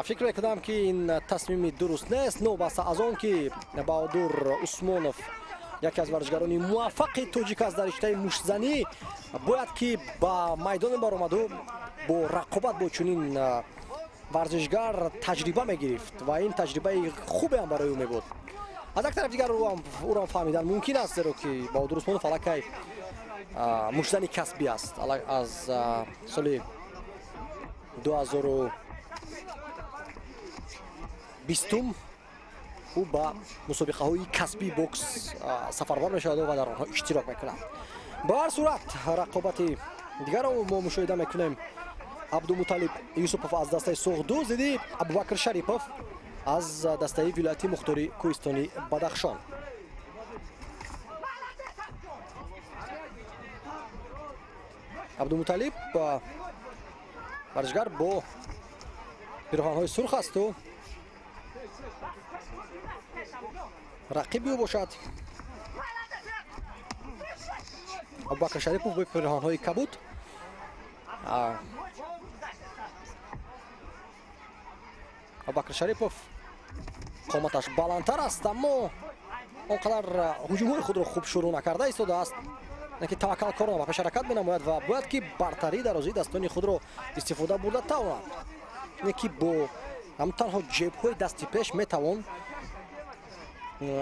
фикр мекунам ки ин тасмими дуруст нест. нобаста аз он ки Баҳодур Усмонов яке аз варзишгарони муваффақи тоҷик аст дар риштаи муштзанӣ, бояд ки ба майдон мебаромаду бо рақобат бо чунин варзишгар таҷриба мегирифт ва ин таҷрибаи хубе ҳам барои ӯ мебуд. аз як тараф дигар ӯро фаҳмидан мумкин аст, зеро ки Баҳодур Усмонов аллакай муштзани касбӣ аст. аз соли 2020 ӯ ба мусобиқаҳои касбии бокс сафарбар мешавад ва дар онҳо иштирок мекунад. ба ҳар сурат рақобати дигарро мо мушоҳида мекунем. Абдумуталиб Юсупов аз дастаи Суғду зидди Абубакр Шарипов аз дастаи вилояти Мухтори Кӯҳистони Бадахшон. Абдумуталиб варзишгар бо пироҳанҳои сурх асту рақиби ӯ бошад. Абубакр Шарипов бо пироҳанҳои кабуд. Абубакр Шарипов қоматаш баландтар аст, аммо он қадар ҳуҷумҳои худро хуб шурӯъ накарда истодааст. яке таваккалкорона ба пешҳаракат менамояд ва бояд ки бартарии дарозии дастони худро истифода бурда тавонад. яке бо ҳам танҳо ҷебҳои дасти пеш метавон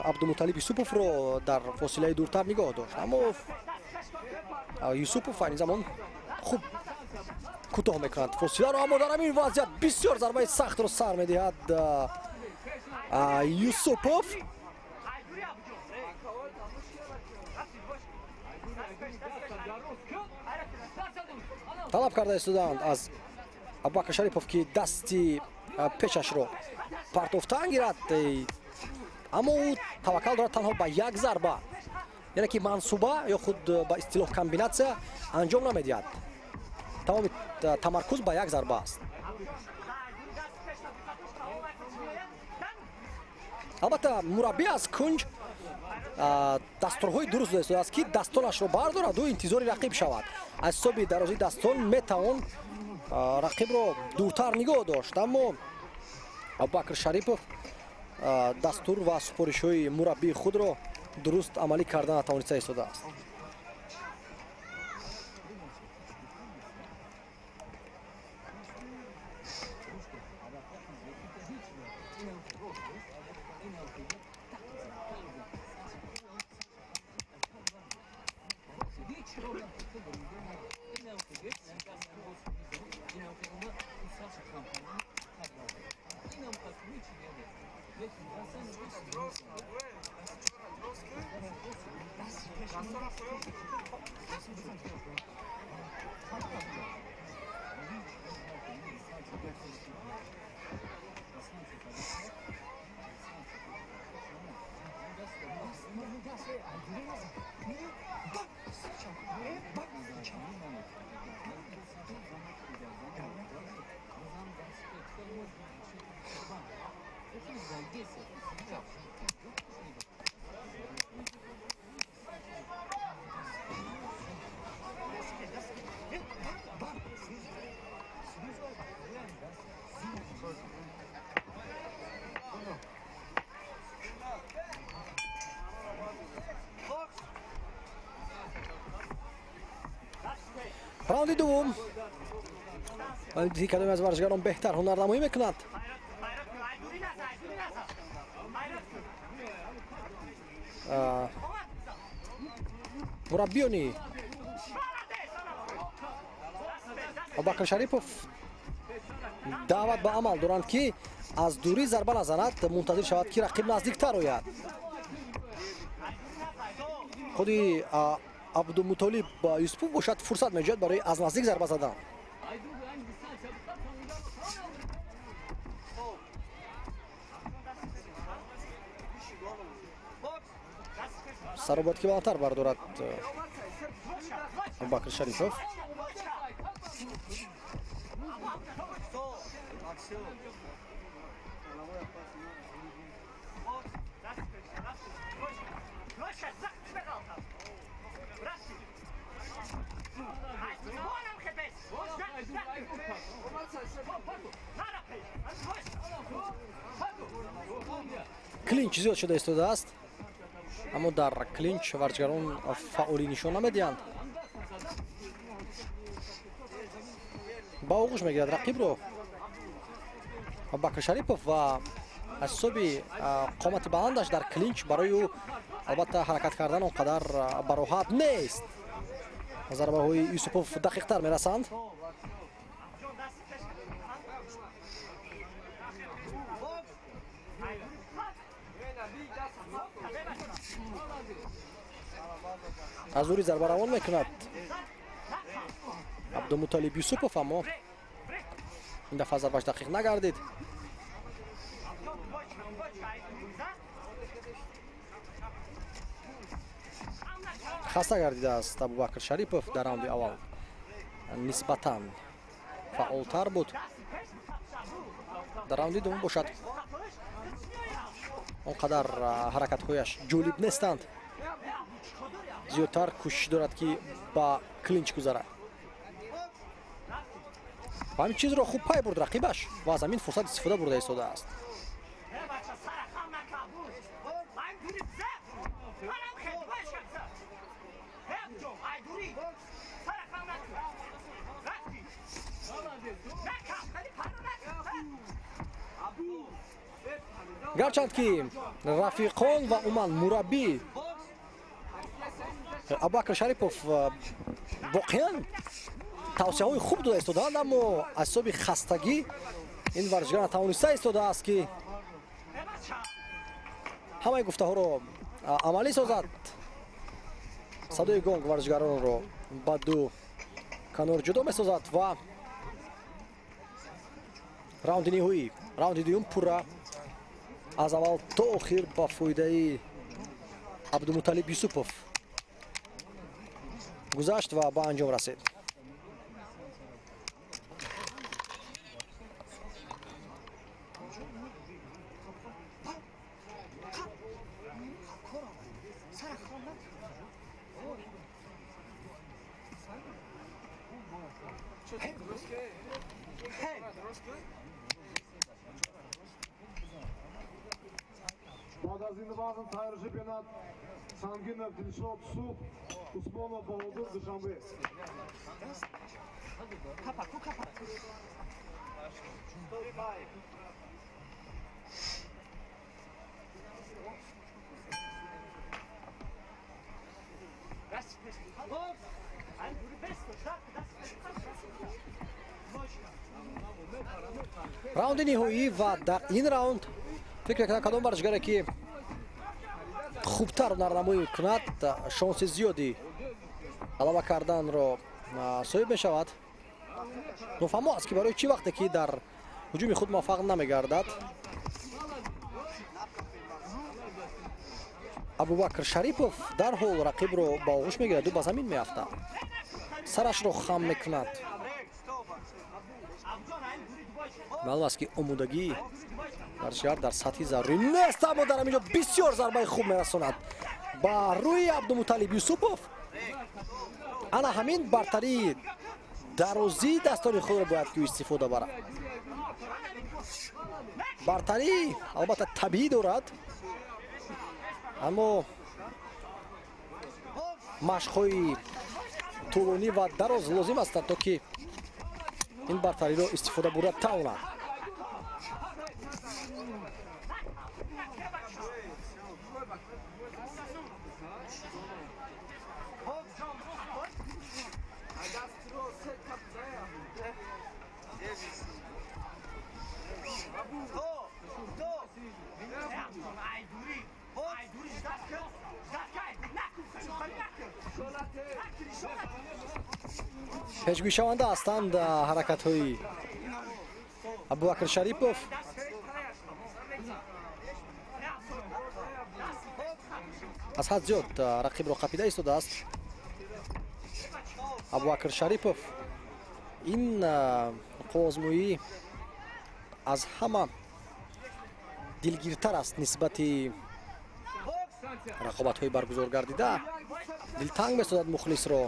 Абдумуталиб Юсуповро дар фосилаи дуртар нигоҳ дошт, аммо Юсупов айни замон хуб кӯтоҳ мекунад фосиларо, аммо дар ҳамин вазъият бисёр зарбаи сахтро сар медиҳад Юсупов. талаб карда истоданд аз Абубакр Шарипов ки дасти пешашро партофтан гирад, аммо ӯ таваккал дорад танҳо ба як зарба, яъне ки мансуба ё худ ба истилоҳ комбинатсия анҷом намедиҳад. тамоми тамаркуз ба як зарба аст. албатта мураббӣ аз кунҷ дастурҳои дуруст дода истодааст ки дастонашро бардораду интизори рақиб шавад. аз ҳисоби дарозии дастон метавон рақибро дуртар нигоҳ дошт, аммо Абубакр Шарипов дастур ва супоришҳои мураббии худро дуруст амалӣ карда натавониста истодааст. раунди дуввум. кадоме аз варзишгарон беҳтар ҳунарнамоӣ мекунад. мураббиёни Абубакр Шарипов даъват ба амал доранд ки аз дурӣ зарба назанад, мунтазир шавад ки рақиб наздиктар ояд. худи абдумутолиб юсупов бошад фурсат меҷӯяд барои аз наздик зарба задан. саробатки баландтар бардорад Абубакр Шарипов. клинч зиёд шуда истодааст, аммо дар клинч варзишгарон фаъолӣ нишон намедиҳанд. ба оғӯш мегирад рақибро Абубакр Шарипов ва аз ҳисоби қомати баландаш дар клинч барои ӯ албатта ҳаракат кардан он қадар бароҳат нест. зарбаҳои Юсупов дақиқтар мерасанд. аз зури зарба равон мекунад Абдумуталиб Юсупов, аммо ин дафъа зарбаш дақиқ нагардид. хаста гардидааст Абубакр Шарипов дар раунди аввал. Нисбатан фаъолтар буд. Дар раунди дуввум бошад он қадар ҳаракатҳояш ҷолиб нестанд. зиёдтар кӯшиш дорад ки ба клинч гузарад. ва ҳамин чизро хуб пай бурд рақибаш ва аз ҳамин фурсат истифода бурда истодааст. гарчанд ки рафиқон ва умуман мураббӣ Абубакр Шарипов воқеан тавсияҳои хуб дода истодаанд, аммо аз ҳисоби хастагӣ ин варзишгар натавониста истодааст ки ҳамаи гуфтаҳоро амалӣ созад. садои гонг варзишгаронро ба ду канор ҷудо месозад ва раунди ниҳоӣ, раунди дуюм пурра аз аввал то охир ба фоидаи Абдумуталиб Юсупов гузашт ва ба анҷом расид. Магазинбазин тайёрши пенат Сангинов Дилшод Суд Усмонов Баҳодур Душанбе. раунди ниҳоӣ ва дар ин раунд фикр мекунам кадом варзишгаре ки хубтар нарнамоӣ кунад шонси зиёди ғалаба карданро соҳиб мешавад. нофаҳмо аст ки барои чӣ вақте ки дар ҳуҷуми худ муваффақ намегардад. Абубакр Шарипов дарҳол рақибро ба оғӯш мегирад, ду ба замин меафтад, сарашро хам мекунад. маълум аст ки омодагии варзишгар дар сатҳи зарурӣ нест, аммо дар ҳаминҷо бисёр зарбаи хуб мерасонад ба рӯи Абдумуталиб Юсупов. ана ҳамин бартарии дарозии дастони худро бояд ки ӯ истифода барад. бартарӣ албатта табиӣ дорад, аммо машқҳои тӯлонӣ ва дароз лозим астанд то ки ин бартариро истифода бурда тавонад. пешгӯишаванда ҳастанд ҳаракатҳои Абубакр Шарипов. аз ҳад зиёд рақибро қапида истодааст Абубакр Шарипов. ин қувозмӯӣ аз ҳама дилгиртар аст нисбати рақобатҳои баргузор гардида. дилтанг месозад мухлисро,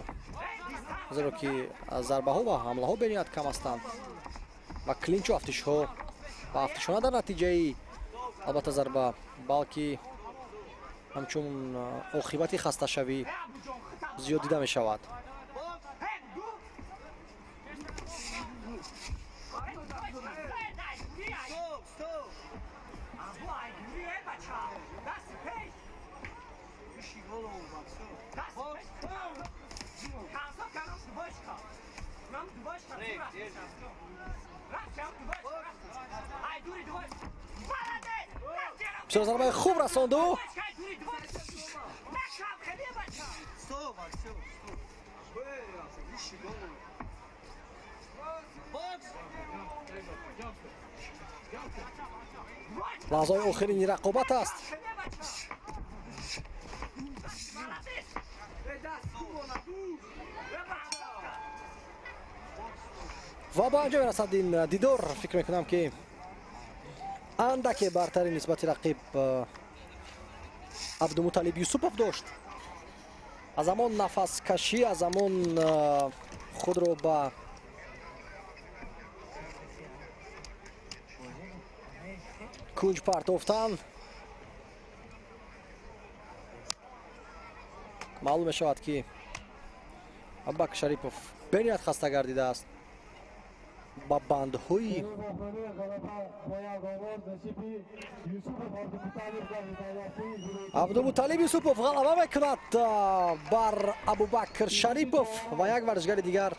зеро ки зарбаҳо ва ҳамлаҳо бениҳоят кам ҳастанд ва клинчу афтишҳо ва афтишона дар натиҷаи албатта зарба, балки ҳамчун оқибати хасташавӣ зиёд дида мешавад. بسیار ضربه خوب رساند او. لحظه‌های آخرین رقابت است. و با انجام رسد این دیدار فکر میکنم که اندک برتری نسبت رقیب عبدالمطلب یوسفوف داشت. از همان نفس کشی، از همان خود رو به کنج پرتافتن معلوم می شود که ابوبکر شریپوف بنیاد خسته گردیده است. با بندهای عبدالمطلب یوسفوف غلبه میکند بر ابوبکر شریپوف و یک ورزشگر دیگر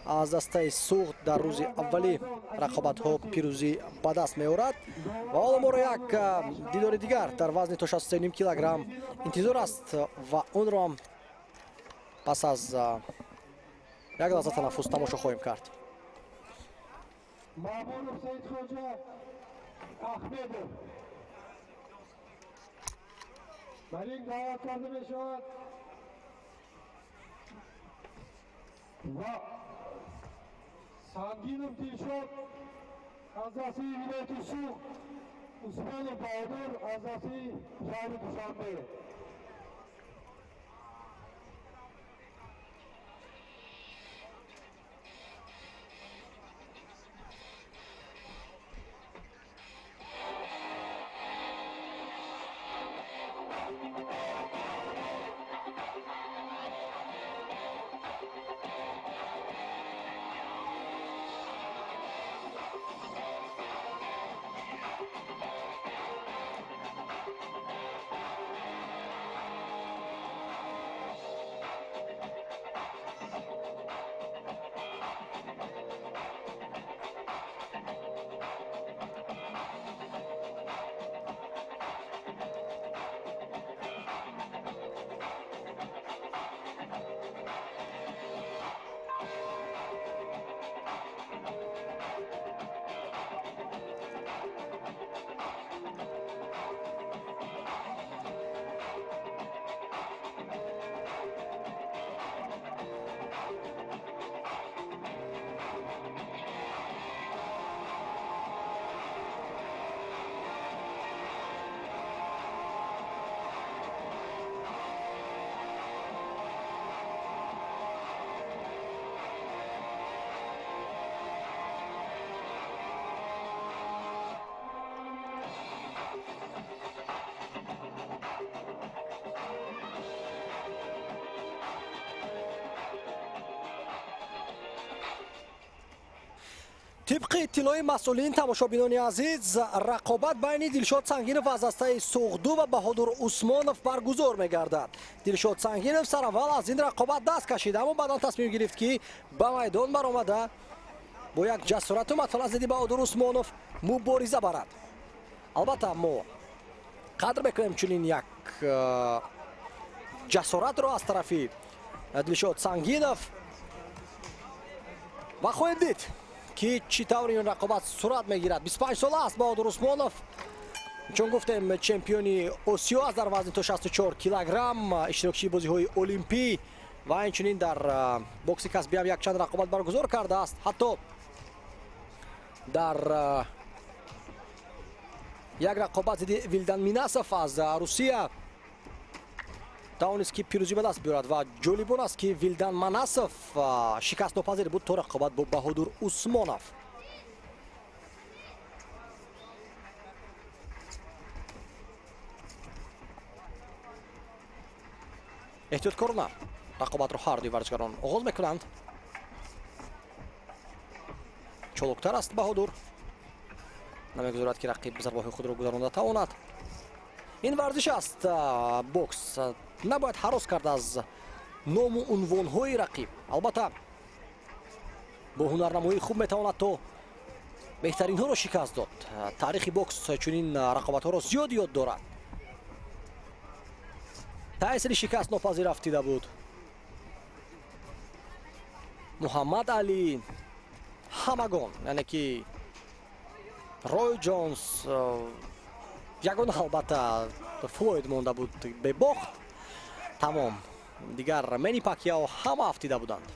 از دسته سوخت در روز اولی رقابت ها پیروزی به دست میآورد. و حالا ما را یک دیدار دیگر در وزن تا 63.5 کیلوگرم انتظار است و اون را هم پس از یک لحظه تنفس تماشا خواهیم کرد. Mahmudov Saidxo'ja Ahmedov. Malik da'vat qildi Meshod. Va Sanginov Dilshod a'zosi viloyati Sug'd, Usmonov Bodur a'zosi shahri Dushanbe. طبق اطلاع مسئولین تماشابینان عزیز، رقابت بین دلشاد سنگینوف از دسته سوخدو و بهادر عثمانوف برگزار می‌گردد. دلشاد سنگینوف سر اول از این رقابت دست کشید، اما بعد تصمیم گرفت که به میدان برآمده با یک جسارت و متانت ضد بهادر عثمانوف مبارزه برد. البته ما قدر می‌کنیم چنین یک ҷасоратро аз тарафи Дилшод Сангинов ва хоҳед дид ки чӣ тавр ин рақобат сурат мегирад. 25 сола аст Баҳодур Усмонов, чун гуфтем чемпиони Осиё аст дар вазни то 64 килограмм, иштирокчии бозиҳои олимпӣ ва инчунин дар бокси касбӣ ҳам якчанд рақобат баргузор кардааст. ҳатто дар як рақобат зидди Вилдан Минасов аз Русия тавонист ки пирӯзӣ ба даст биёрад ва ҷолиб он аст ки Вилдан Манасов шикастнопазир буд то рақобат бо Баҳодур Усмонов. эҳтиёткорона рақобатро ҳар дуи варзишгарон оғоз мекунанд. чолуктар аст Баҳодур, намегузорад ки рақиб зарбаҳои худро гузаронда тавонад. ин варзиш аст бокс, набояд ҳарос кард аз ному унвонҳои рақиб. албатта бо ҳунарнамоӣ хуб метавонад то беҳтаринҳоро шикаст дод. таърихи бокс чунин рақобатҳоро зиёд ёд дорад. тайсони шикаст нопазир афтида буд. Муҳаммад Али, ҳамагон, яъне ки Рой Ҷонс, ягон албатта Флойд монда буд бебохт. тамом. Дигар Мени Пакьяо ҳама афтида буданд.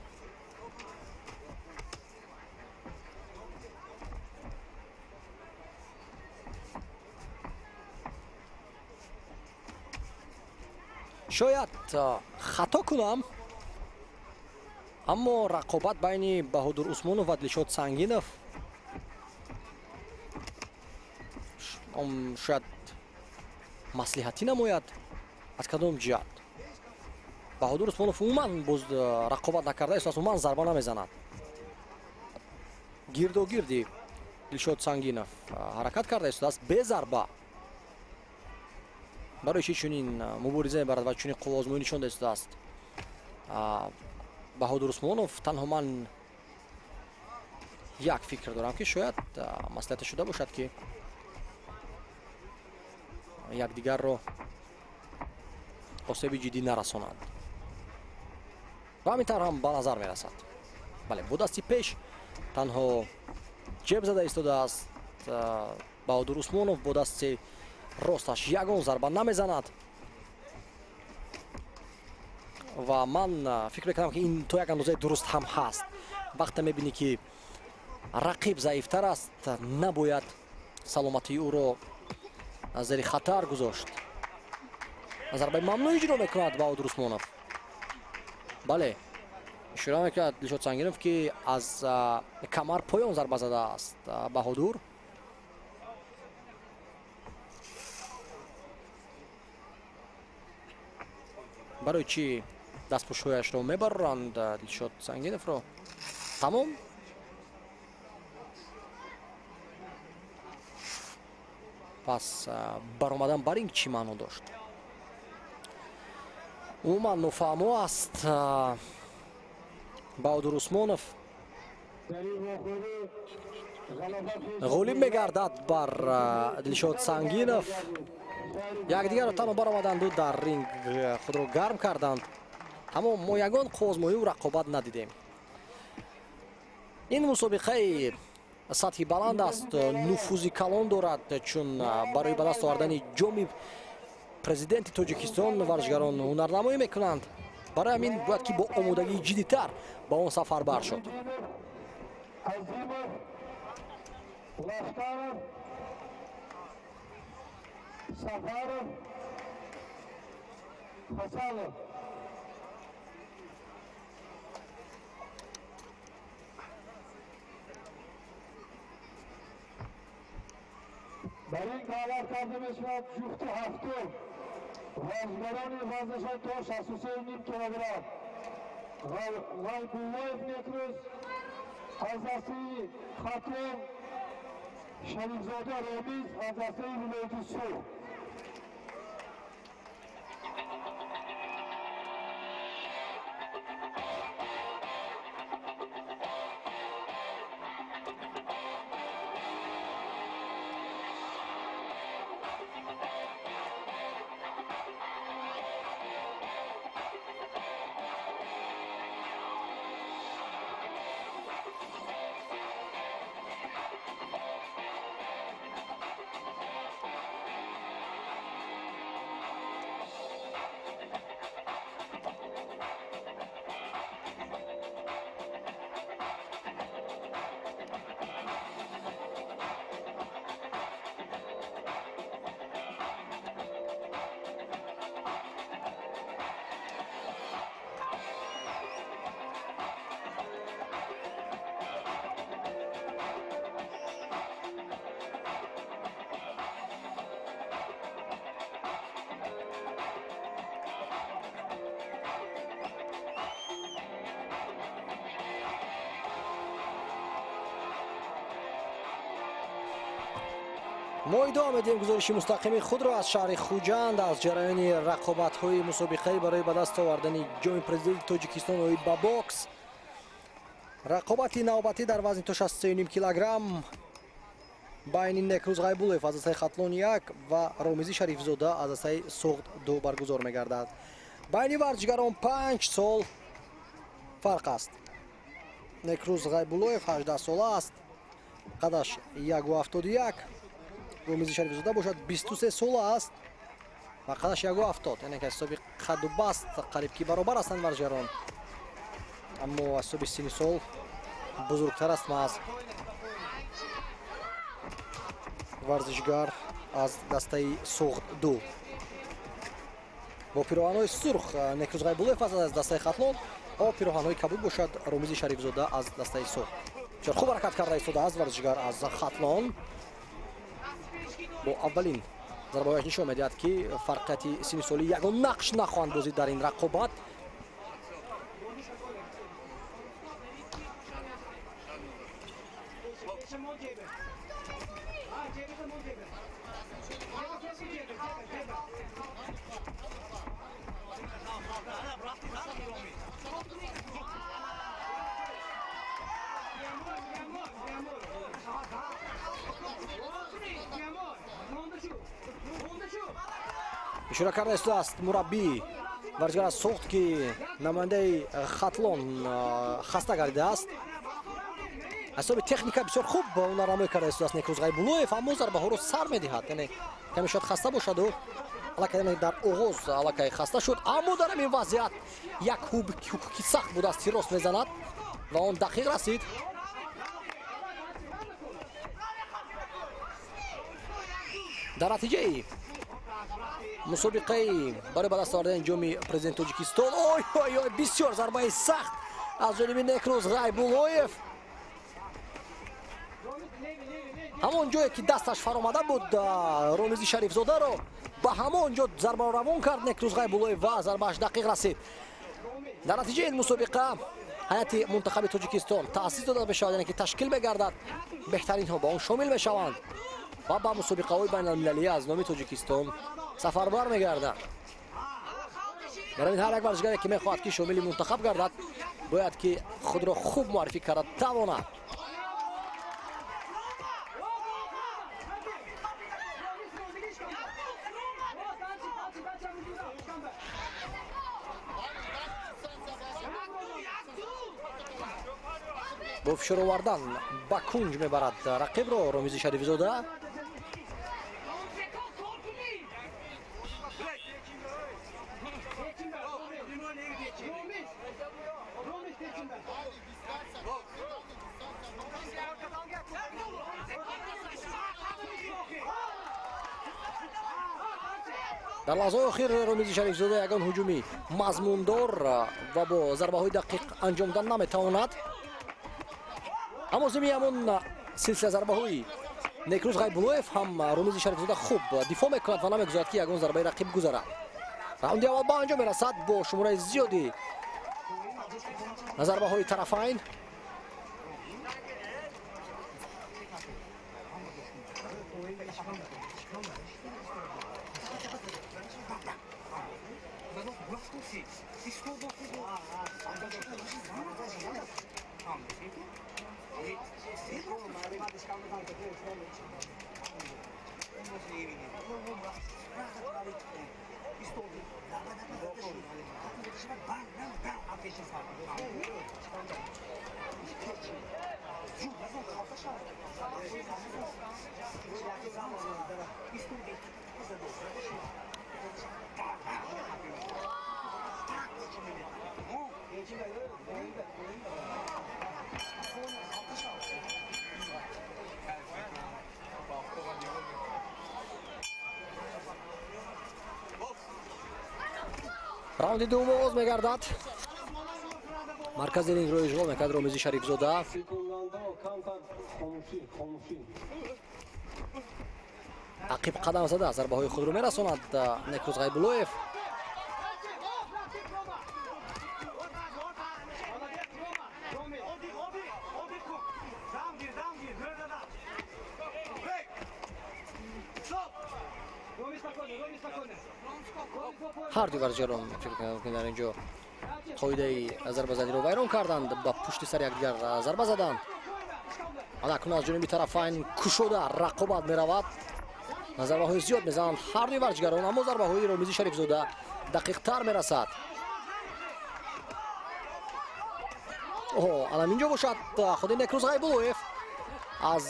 шояд хато кунам, аммо рақобат байни Баҳодур Усмонов ва Дилшод Сангинов шояд маслиҳатӣ намояд. аз кадом ҷиҳат? Баҳодур Усмонов умуман боз рақобат накарда истааст, умуман зарба намезанад. гирдогирди Дилшод Сангинов ҳаракат карда истааст бе зарба. барои чӣ чунин мубориза мебарад ва чунин қуввозмоӣ нишон дода истааст Баҳодур Усмонов? танҳо ман як фикр дорам ки шояд маслиҳата шуда бошад ки якдигарро осеби ҷиддӣ нарасонанд. ва ҳамин тавр ҳам ба назар мерасад. бале, бо дасти пеш танҳо ҷеб зада истодааст Баҳодур Усмонов. бо дасти росташ ягон зарба намезанад ва ман фикр мекунам ки ин то як андозаи дуруст ҳам ҳаст. вақте мебинӣ ки рақиб заифтар аст, набояд саломатии ӯро зери хатар гузошт. зарбаи мамнӯъ иҷро мекунад Баҳодур Усмонов. бале, ишора мекунад Дилшод Сангинов ки аз камар поён зарба задааст Баҳодур. барои чӣ дастпӯшҳояшро мебароранд Дилшод Сангиновро? тамом. пас баромадан бар ин чӣ маъно дошт? умуман нофаҳмо аст. Баҳодур Усмонов ғолиб мегардад бар Дилшод Сангинов. якдигарро танҳо баромаданду дар ринг худро гарм карданд, аммо мо ягон қуввозмоҳию рақобат надидем. ин мусобиқаи сатҳи баланд аст, нуфузи калон дорад, чун барои ба даст овардани ҷоми президенти Тоҷикистон варзишгарон ҳунарнамоӣ мекунанд. барои ҳамин бояд ки бо омодагии ҷиддитар ба он сафар бар шуд. در این کاور کرده میشود جفت هفتم وزنگران وزنشان تا 63.5 کیلوگرم غال بوایف نیکروز از دستی خاتم شریفزاده رمیز از دستی ولایت سو. мо идома медиҳем гузориши мустақими худро аз шаҳри Хуҷанд аз ҷараёни рақобатҳои мусобиқаи барои ба даст овардани ҷоми президенти Тоҷикистон оид ба бокс. Рақобати навбатӣ дар вазни то 63.5 килограмм байни Некрӯз Ғайбуллоев аз дастаи Хатлон 1 ва Ромизӣ Шарифзода аз дастаи Суғд 2 баргузор мегардад. Байни варзишгарон 5 сол фарқ аст. Некрӯз Ғайбуллоев 18 сол аст, қадаш 1.71. Ромизӣ Шарифзода бошад 23 сол аст ва қадаш 1.70. Яъне ки аз ҳисоби қадду баст қариб ки баробар ҳастанд варзишгарон. Аммо аз ҳисоби синни сол бузургтар аст маҳз варзишгар аз дастаи Суғд 2. бо пироҳанҳои сурх Некрӯз Ғайбуллоев аст аз дастаи Хатлон, ва пироҳанҳои кабуд бошад Ромизӣ Шарифзода аз дастаи Суғд. Бисёр хуб ҳаракат карда истодаст варзишгар аз Хатлон. бо аввалин зарбаҳояш нишон медиҳад ки фарқияти синни солӣ ягон нақш нахоҳанд бозид дар ин рақобат. ишора карда истодааст мураббӣ варзишгар аз Суғд ки намояндаи Хатлон хаста гардидааст. аз ҳисоби техника бисёр хуб ҳунарнамоӣ карда истодааст Некрӯз Ғайбуллоев, аммо зарбаҳоро сар медиҳад. яъне каме шояд хаста бошаду аллакай дар оғоз аллакай хаста шуд, аммо дар ҳамин вазъият як ҳуки сахт будааст тирост мезанад ва он дақиқ расид. дар натиҷаи мусобиқаи барои ба даст овардани ҷоми президенти Тоҷикистон ой бисёр зарбаи сахт аз ҷониби Некрӯз Ғайбуллоев. ҳамон ҷое ки дасташ фаромада буд Ромизӣ Шарифзодаро ба ҳамон ҷо зарбаро равон кард Некрӯз Ғайбуллоев ва зарбааш дақиқ расид. дар натиҷаи ин мусобиқа ҳайати мунтахаби Тоҷикистон таъсис дода мешавад, яъне ки ташкил мегардад, беҳтаринҳо ба он шомил мешаванд ва ба мусобиқаҳои байналмилалӣ аз номи Тоҷикистон сафарбар мегардад. барои ҳар як варзишгаре ки мехоҳад ки шомили мунтахаб гардад, бояд ки худро хуб муаррифӣ карда тавонад. бо фишор овардан ба кунҷ мебарад рақибро Ромизӣ Шарифзода. дар лаҳзаҳои охир Ромизӣ Шарифзода ягон ҳуҷуми мазмундор ва бо зарбаҳои дақиқ анҷомдан наметавонад. аммо зимни ҳамон силсила зарбаҳои Некрӯз Ғайбуллоев ҳам Ромизӣ Шарифзода хуб дифоъ мекунад ва намегузорад ки ягон зарбаи рақиб гузарад. раунди аввал ба анҷом мерасад бо шумораи зиёди зарбаҳои тарафайн. раунди дуввум оғоз мегардад. маркази рингро ишғол мекард Ромизӣ Шарифзода. ақиб қадам зада зарбаҳои худро мерасонад Некрӯз Ғайбуллоев. ҳар ду варзишгарон дар ин ҷо қоидаи зарбазадиро вайрон карданд, ба пушти сар якдигар зарба заданд. акнун аз ҷониби тарафайн кушода рақобат меравад, зарбаҳои зиёд мезананд ҳар дуи варзишгарон, аммо зарбаҳои Ромизи Шарифзода дақиқтар мерасад. алам ин ҷо бошад худи Некрӯз Ғайбуллоев аз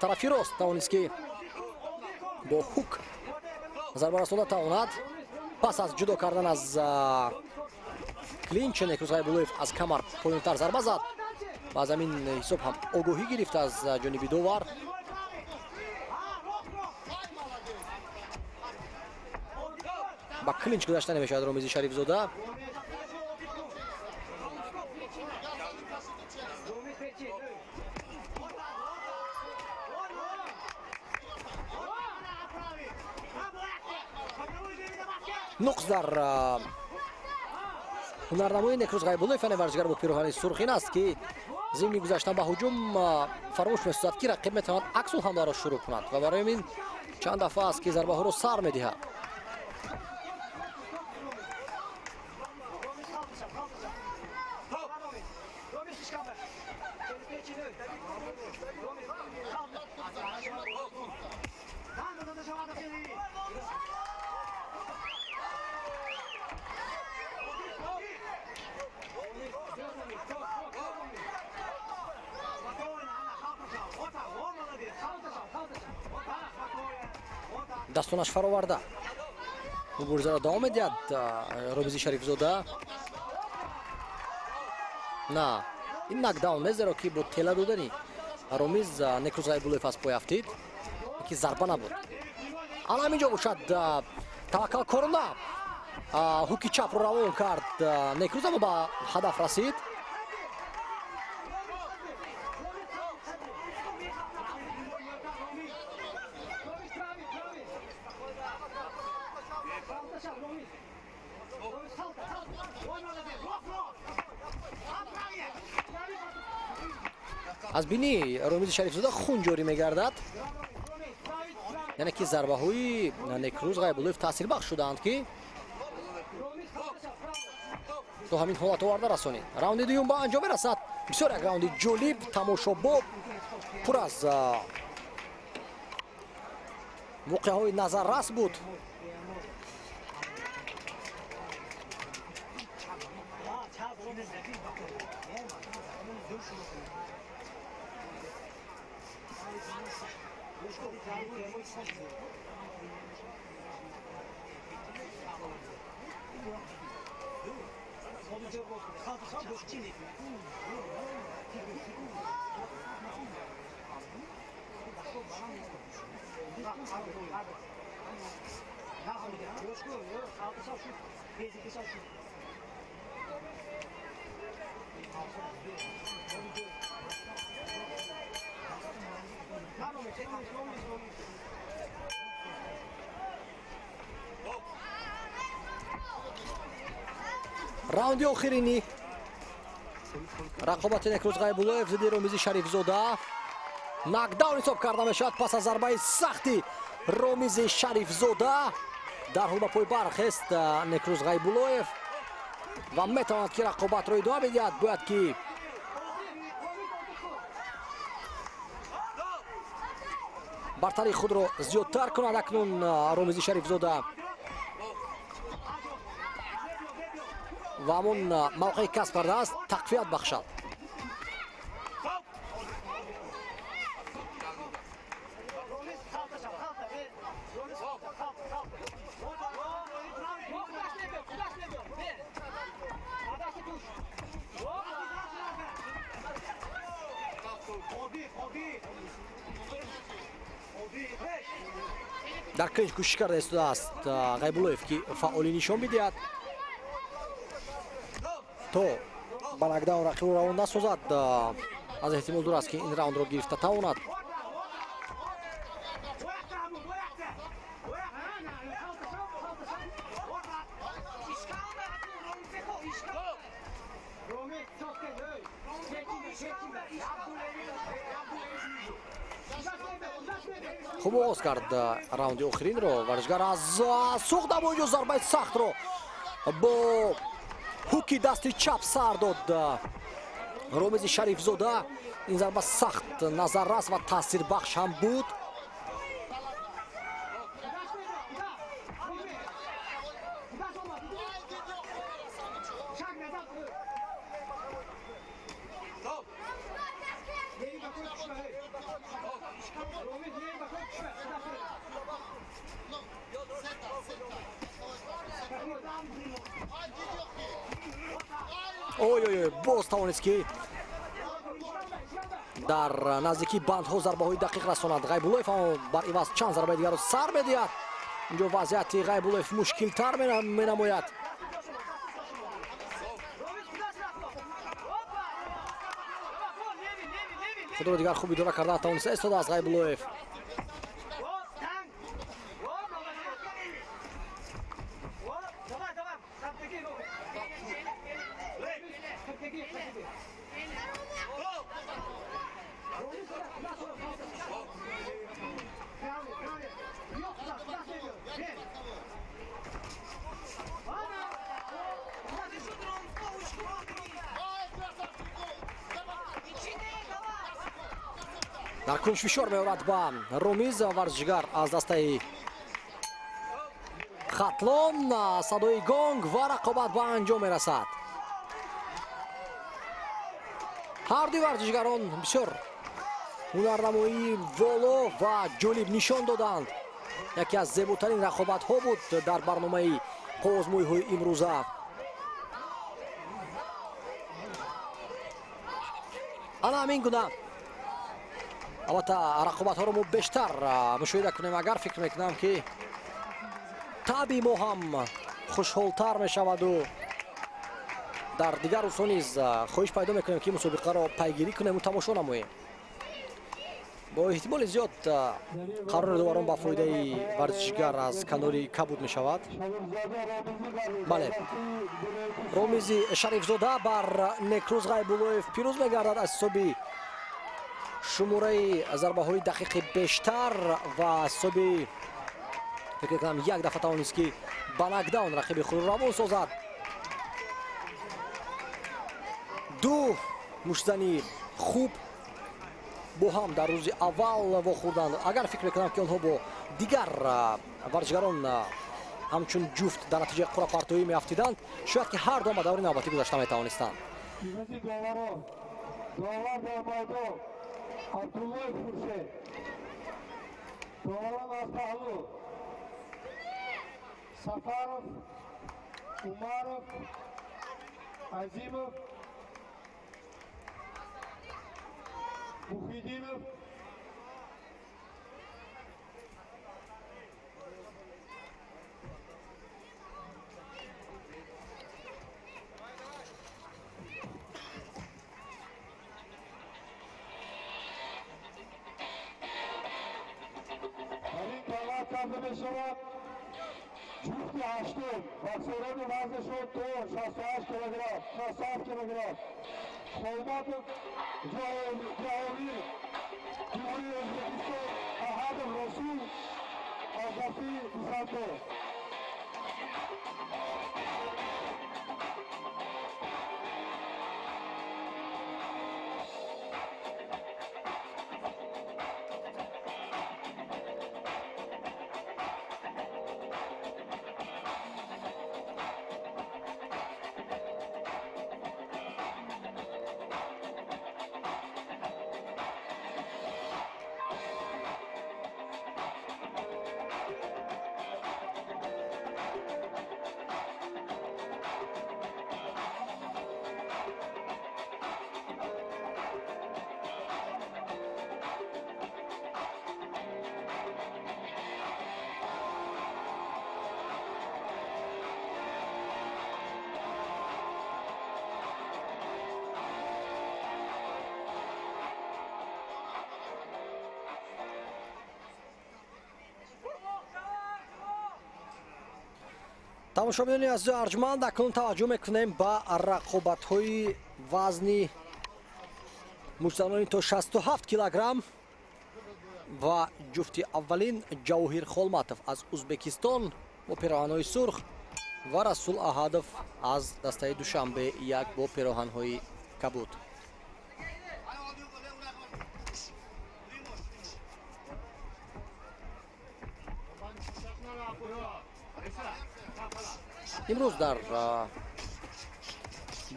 тарафи рост тавонист ки бо ҳук зарба расонда тавонад. пас аз ҷудо кардан аз клинч, Некрӯз Ғайбуллоев аз камар поёнтар зарба зад. ба аз ҳамин ҳисоб ҳам огоҳӣ гирифт аз ҷониби довар. ба клинч гузашта намешавад Ромизи Шарифзода. нуқс дар ҳунарнамои Некрӯз Ғайбуллоев варзишгар бо пироҳани сурхин аст ки зимни гузаштан ба ҳуҷум фаромӯш месозад ки рақиб метавонад аксул ҳамларо шурӯъ кунад ва барои ин чанд дафъа аст ки зарбаҳоро сар медиҳад. дастонаш фароварда муборизаро давом медиҳад Ромизи Шарифзода. на ин накдаун не, зеро ки бо тела додани Ромиз Некрӯз Ғайбуллоев аз пой афтид, ки зарба набуд. алам ин ҷо бошад таваккалкорона ҳуки чапро равон кард Некрӯз, аммо ба ҳадаф расид. аз бини Ромизи Шарифзода хун ҷорӣ мегардад, яъне ки зарбаҳои Некрӯз Ғайбуллоев таъсирбахш шудаанд ки то ҳамин ҳолат оварда расонид. раунди дуюм ба анҷом мерасад. бисёр як раунди ҷолиб, тамошобоб, пур аз воқеаҳои назаррас буд. раунди охирини рақобати Некрӯз Ғайбуллоев зидди Ромизи Шарифзода. накдаун ҳисоб карда мешавад пас аз зарбаи сахти Ромизи Шарифзода. дарҳол ба пой бархест Некрӯз Ғайбуллоев ва метавонад ки рақобатро идома бидиҳад. бояд ки бартари худро зиёдтар кунад акнун Ромизи Шарифзода ва ҳамон мавқеи касб кардааст тақвият бахшад. дар клинч кӯшиш карда истодааст Ғайбуллоев ки фаъолӣ нишон бидиҳад то ба накдаун рақибро равон насозад. аз эҳтимол дур аст ки ин раундро гирифта тавонад. хуб оғоз кард раунди охиринро. Варзишгар аз суғда боҷо зарбаи сахтро бо ҳуки дасти чап сар дод Ромизи Шарифзода. ин зарба сахт назаррас ва таъсирбахш ҳам буд. ой боз тавонист ки дар наздики бандҳо зарбаҳои дақиқ расонад. Ғайбуллоев бар иваз чанд зарбаи дигарро сар медиҳад. инҷо вазъияти Ғайбуллоев мушкилтар менамояд. худро дигар хуб идора кардан тавониста истодааст Ғайбуллоев. дар кунҷ фишор меорад ба Ромиз варзишгар аз дастаи Хатлон. садои гонг ва рақобат ба анҷом мерасад. ҳарду варзишгарон бисёр ҳунарнамоии воло ва ҷолиб нишон доданд. яке аз зеботарин рақобатҳо буд дар барномаи қовозмоҳиҳои имрӯза. ана ҳамин гуна албатта рақобатҳоро мо бештар мушоҳида кунем. агар фикр мекунам ки таби мо ҳам хушҳолтар мешаваду дар дигар рӯзҳо низ хоҳиш пайдо мекунем ки мусобиқаро пайгирӣ кунем ва тамошо намоем. бо эҳтимоли зиёд қарори дуварум ба фоидаи варзишгар аз канори кабуд мешавад. бале, Ромизи Шарифзода бар Некрӯз Ғайбуллоев пирӯз мегардад аз ҳисоби шумораи зарбаҳои дақиқи бештар ва ҳисоби фикр кунам як дафъа тавонист ки ба нокдаун рақиби худро равон созад. ду мушзани хуб бо ҳам дар рӯзи аввал вохӯрданд. агар фикр мекунам ки онҳо бо дигар варзишгарон ҳамчун ҷуфт дар натиҷаи қуръапартоӣ меафтиданд, шояд ки ҳар ду ба даври навбатӣ гузашта метавонистанд. Abdullah Furşet, Doğan Aspalı, Safarov, Umarov, Azimov, Muhidinov, شود جفت هشتم بکسوران وزن شد تو 68 کیلوگرم 67 کیلوگرم خورمات جهانی جمهوری ازبکستان احد رسول آزفی بسنده тамошобинони азизи арҷманд, акнун таваҷҷӯҳ мекунем ба рақобатҳои вазни муҷзанони то 67 килограмм. ва ҷуфти аввалин Ҷавоҳир Холматов аз Узбекистон бо пироҳанҳои сурх ва Расул Аҳадов аз дастаи Душанбе як бо пироҳанҳои кабуд. имрӯз дар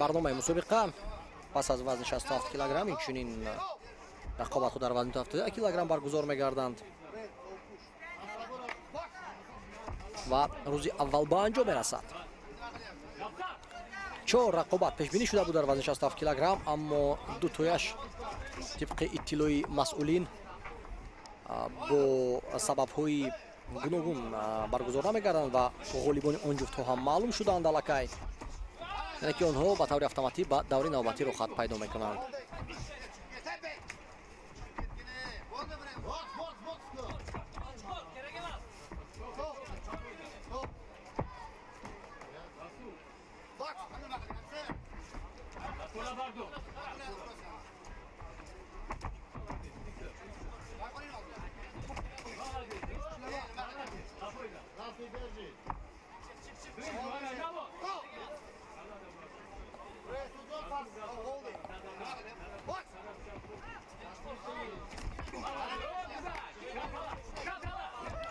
барномаи мусобиқа пас аз вазни 67 килограмм инчунин рақобатҳо дар вазни 71 килограмм баргузор мегарданд ва рӯзи аввал ба анҷом мерасад. 4 рақобат пешбинӣ шуда буд дар вазни 67 килограмм, аммо дутояш тибқи иттилои масъулин бо сабабҳои гуногун баргузор намегарданд ва ғолибони он ҷуфтҳо ҳам маълум шуданд аллакай. яъне ки онҳо ба таври автоматӣ ба даври навбатӣ рухат пайдо мекунанд.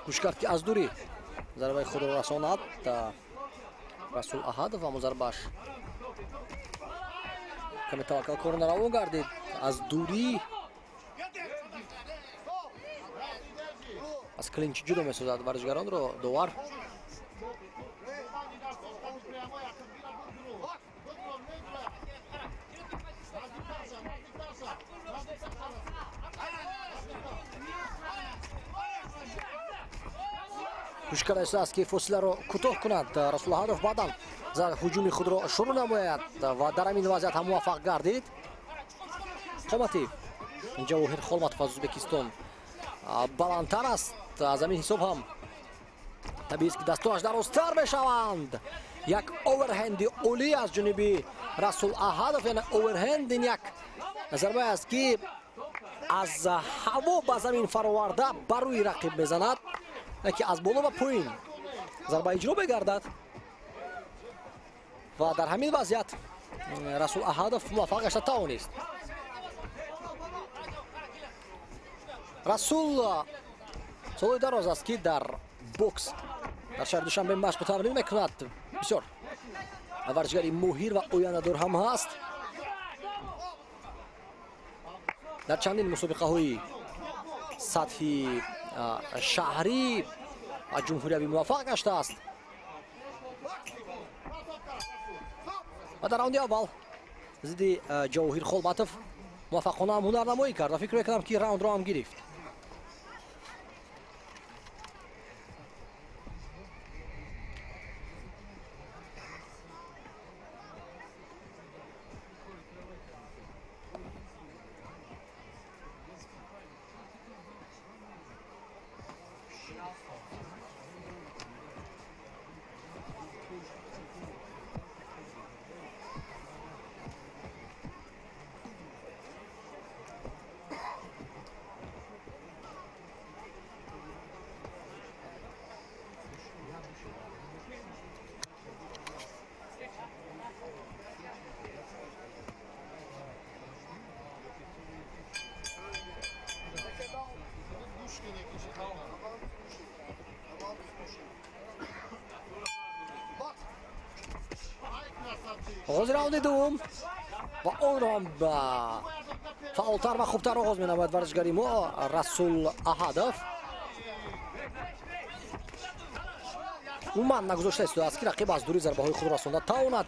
гӯш кард ки аз дурӣ зарбаи худро расонад Расул Аҳадов, аммо зарбааш каме таваккалкорона равон гардид. аз дурӣ аз клинч ҷудо месозад варзишгаронро довар. кӯшиш карда истааст ки фосиларо кӯтоҳ кунад Расул Аҳадов. баъдан ҳуҷуми худро шурӯъ намояд ва дар ҳамин вазъият ҳам муваффақ гардид. қомати Ҷавоҳир Холматов аз Ӯзбекистон баландтар аст. аз ҳамин ҳисоб ҳам табиист ки дастоаш дарозтар мешаванд. як оверҳенди олӣ аз ҷониби Расул Аҳадов, яъне оверҳенд ин як зарбае аст ки аз ҳаво ба замин фароварда ба рӯи рақиб мезанад, ки аз боло ба поин зарба иҷро мегардад ва дар ҳамин вазъият Расул Аҳадов муваффақ гашта тавонист. расул солҳои дароз аст ки дар бокс дар шаҳри Душанбе машқу тамрин мекунад. бисёр варзишгари моҳир ва ояндадор ҳам ҳаст. дар чандин мусобиқаҳои сатҳи шаҳрӣ ҷумҳуриявӣ муваффақ гаштааст ва дар раунди аввал зидди Ҷавоҳир Холматов муваффақона ҳам ҳунарнамоӣ кард ва фикр мекунам ки раундро ҳам гирифт. оғози раунди дуввум ва онро фаъолтар ва хубтар оғоз менамояд варзишгари мо Расул Аҳадов. умуман нагузошта истодааст ки рақиб аз дурӣ зарбаҳои худро расонда тавонад.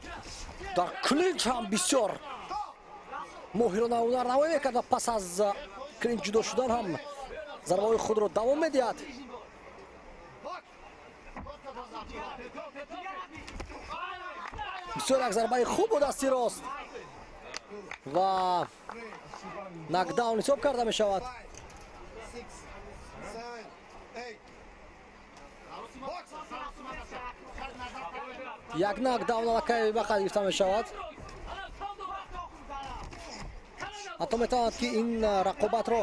дар клинч ҳам бисёр моҳирона ҳунарнамоӣ мекард ва пас аз клинч ҷудо шудан ҳам зарбаҳои худро давом медиҳад. бисёр як зарбаи хуб бо дасти рост ва нокдаун ҳисоб карда мешавад. як нокдаун аллакай бақад гирифта мешавад. ҳатто метавонад ки ин рақобатро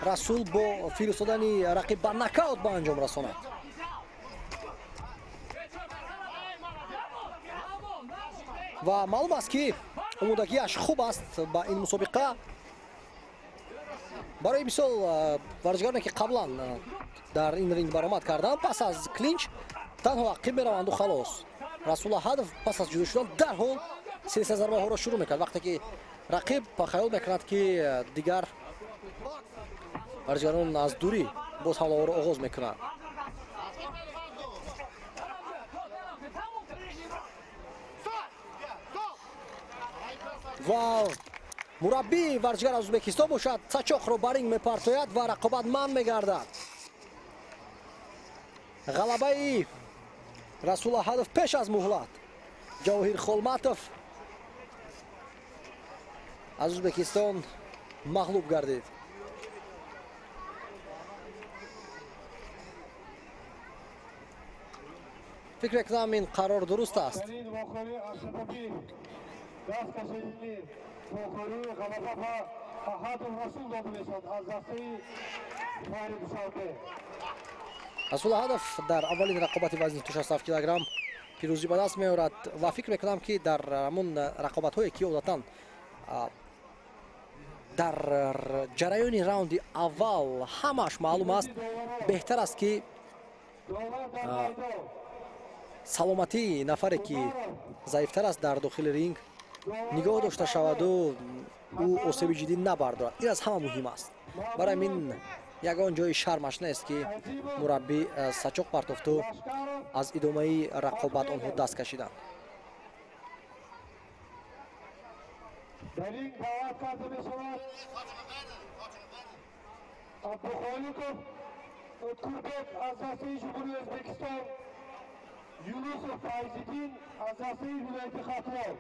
расул бо фиростодани рақиб ба нокаут ба анҷом расонад. ва маълум аст ки омодагиаш хуб аст ба ин мусобиқа. барои мисол варзишгароне ки қаблан дар ин ринг баромад карданд, пас аз клинч танҳо ақиб мераванду халос. расул аҳадов пас аз ҷудо шудан дарҳол силсила зарбаҳоро шурӯъ мекард, вақте ки рақиб ба хаёл мекунад ки дигар варзишгарон аз дурӣ боз ҳамлаҳоро оғоз мекунанд. ва мураббии варзишгар аз ӯзбекистон бошад, сачоқро ба ринг мепартояд ва рақобат манъ мегардад. ғалабаи расул аҳадов пеш аз муҳлат. ҷавоҳир холматов аз ӯзбекистон мағлуб гардид. фикр мекунам ин қарор дуруст аст. расул аҳадов дар аввалин рақобати вазни 67 килограмм пирӯзӣ ба даст меорад ва фикр мекунам ки дар ҳамон рақобатҳое ки одатан дар ҷараёни раунди аввал ҳамаш маълум аст, беҳтар аст ки саломатии нафаре ки заифтар аст дар дохили ринг нигоҳ дошта шаваду ӯ осеби ҷиддӣ набардорад. ин аз ҳама муҳим аст. барои мин ягон ҷои шармаш нест ки мураббӣ сачоқ партофту аз идомаи рақобат онҳо даст кашиданд. Abduxoliqov O'tkurbek az dastai Jumhuriy O'zbekiston, Yunusov Fayziddin az dastai viloyati Xatlov.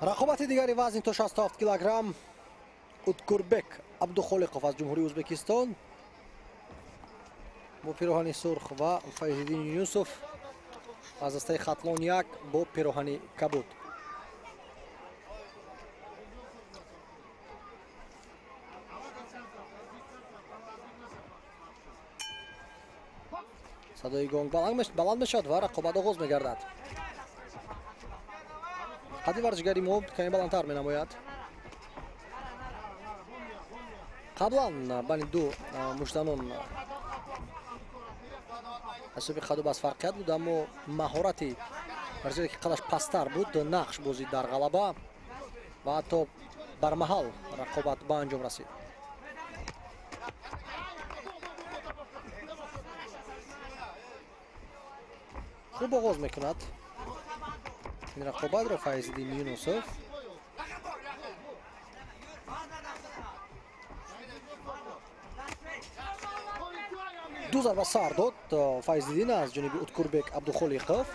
рақобати дигари вазни то 67 килограмм Уткурбек Абдухолиқов аз ҷумҳурии Ӯзбекистон бо пироҳани сурх ва Файзиддин Юнусов аз дастаи Хатлон 1 бо пироҳани кабуд. садои гонг баланд мешавад ва рақобат оғоз мегардад. ҳадди варзишгари мо каме баландтар менамояд. қаблан байни ду муштанон ҳисоби қаду бас фарқият буд, аммо маҳорати варзишгаре ки қадаш пасттар буд нақш бозид дар ғалаба ва ҳатто бармаҳал рақобат ба анҷом расид. хуб оғоз мекунад ин рақобатро Файзиддин Юнусов. ду зарба сар дод Файзиддин аз ҷониби Уткурбек Абдухолиқов.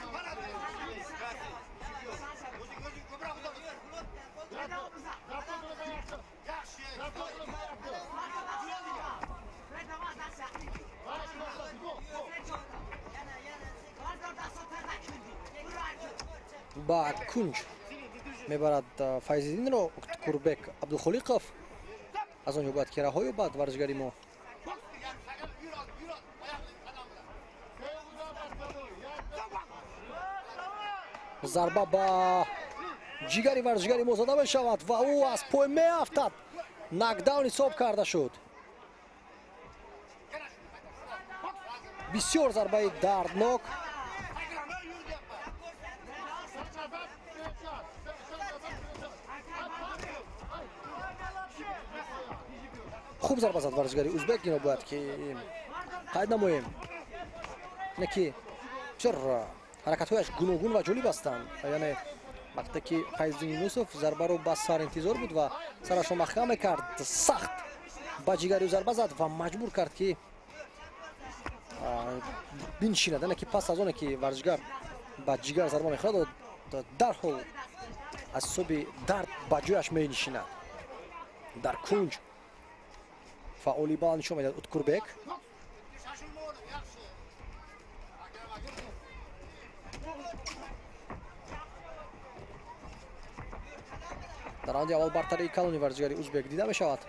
ба кунҷ мебарад Файзиддинро Уткурбек Абдухолиқов. Аз он ҷо бояд ки раҳо ёбад варзишгари мо. зарба ба ҷигари варзишгари мо зада мешавад ва ӯ аз пой меафтад. Нокдаун ҳисоб карда шуд. бисёр зарбаи дарднок. хуб зарба зад варзишгари узбек. ино бояд ки қайд намоем. не ки бисёр ҳаракатҳояш гуногун ва ҷолиб ҳастанд. яъне вақте ки Файзиддин Юнусов зарбаро ба сар интизор буд ва сарашро маҳкам мекард, сахт ба ҷигари зарба зад ва маҷбур кард ки бинишинад. яъне ки пас аз оне ки варзишгар ба ҷигар зарба мехӯрад, дарҳол аз ҳисоби дард ба ҷояш менишинад. дар кунҷ фаъоли баланд нишон медиҳад Уткурбек. дар раунди аввал бартарии калони варзишгари узбек дида мешавад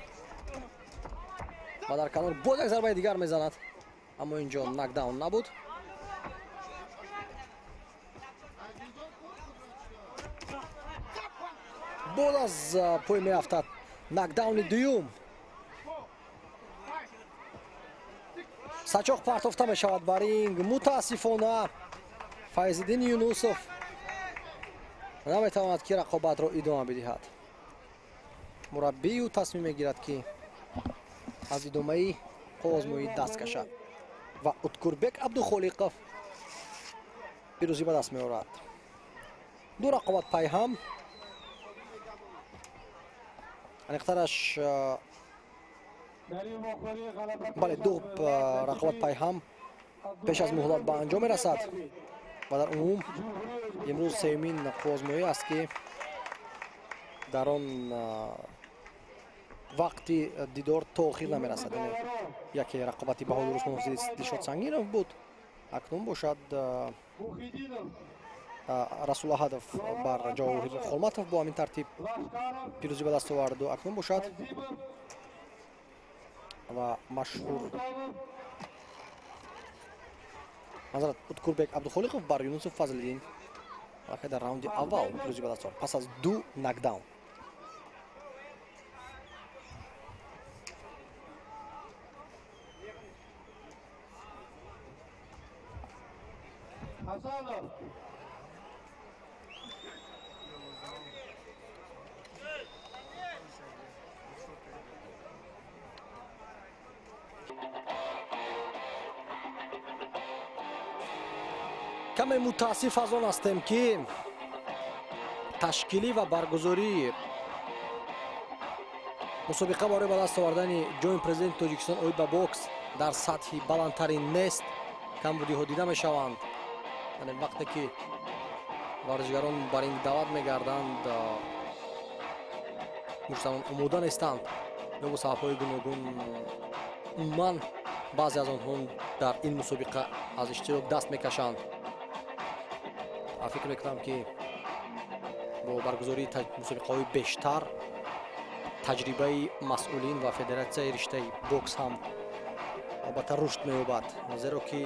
ва дар калон боз як зарбаи дигар мезанад, аммо ин ҷо нокдаун набуд. боз аз пой меафтад. нокдауни дуюм. сачоқ партофта мешавад ба ринг. мутаассифона Файзиддин Юнусов наметавонад ки рақобатро идома бидиҳад. мураббию тасмим мегирад ки аз идомаи озмӯӣ даст кашад ва Уткурбек Абдухолиқов пирӯзӣ ба даст меорад. ду рақобат пайҳам. аниқтараш бале ду рақобат пайҳам пеш аз муҳлат ба анҷом мерасад ва дар умум имрӯз сеюмин озмӯӣ аст ки дар он вақти дидор то охир намерасад. яке рақобати Баҳодир Усмонов Дилшод Сангинов буд. акнун бошад Расул Аҳадов бар Ҷавоҳир Холматов бо ҳамин тартиб пирӯзӣ ба даст овард. акнун бошад ва машҳур назарат Уткурбек Абдухолиқов бар Юнусов Фазлиддин дар раунди аввал пирӯзӣ ба даст овард пас аз ду нокдаун. каме мутаассиф аз он ҳастем ки ташкилӣ ва баргузории мусобиқа барои ба даст овардани ҷоми президенти Тоҷикистон оид ба бокс дар сатҳи баландтарин нест. камбудиҳо дида мешаванд. яъне вақте ки варзишгарон бар ин даъват мегарданд муштамон омода нестанд ё бо сабабҳои гуногун умуман баъзе аз онҳо дар ин мусобиқа аз иштирок даст мекашанд. фикр мекунам ки бо баргузории мусобиқаҳои бештар таҷрибаи масъулин ва федератсияи риштаи бокс ҳам албатта рушд меёбад, зеро ки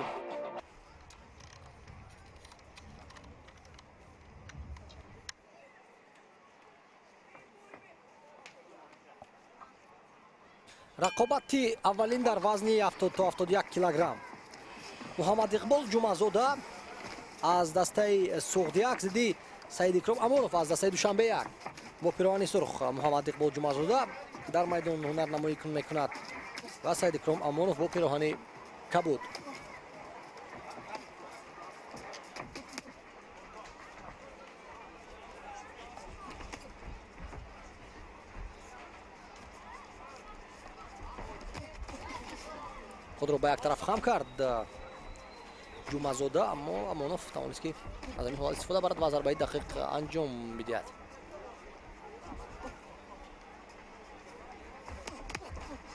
рақобати аввалин дар вазни 70 то 71 килограмм. Муҳаммад Иқбол Ҷумазода аз дастаи Суғдияк зидди Саидикром Амонов аз дастаи Душанбеяк бо пироҳани сурх. Муҳаммад Иқбол Ҷумазода дар майдон ҳунарнамоӣ мекунад ва Саидикром Амонов бо пироҳани кабуд. خود رو به یک طرف خم کرد جمعزاده، اما امانوف توانست که از این حال استفاده برد و ضربه دقیق انجام بدهد.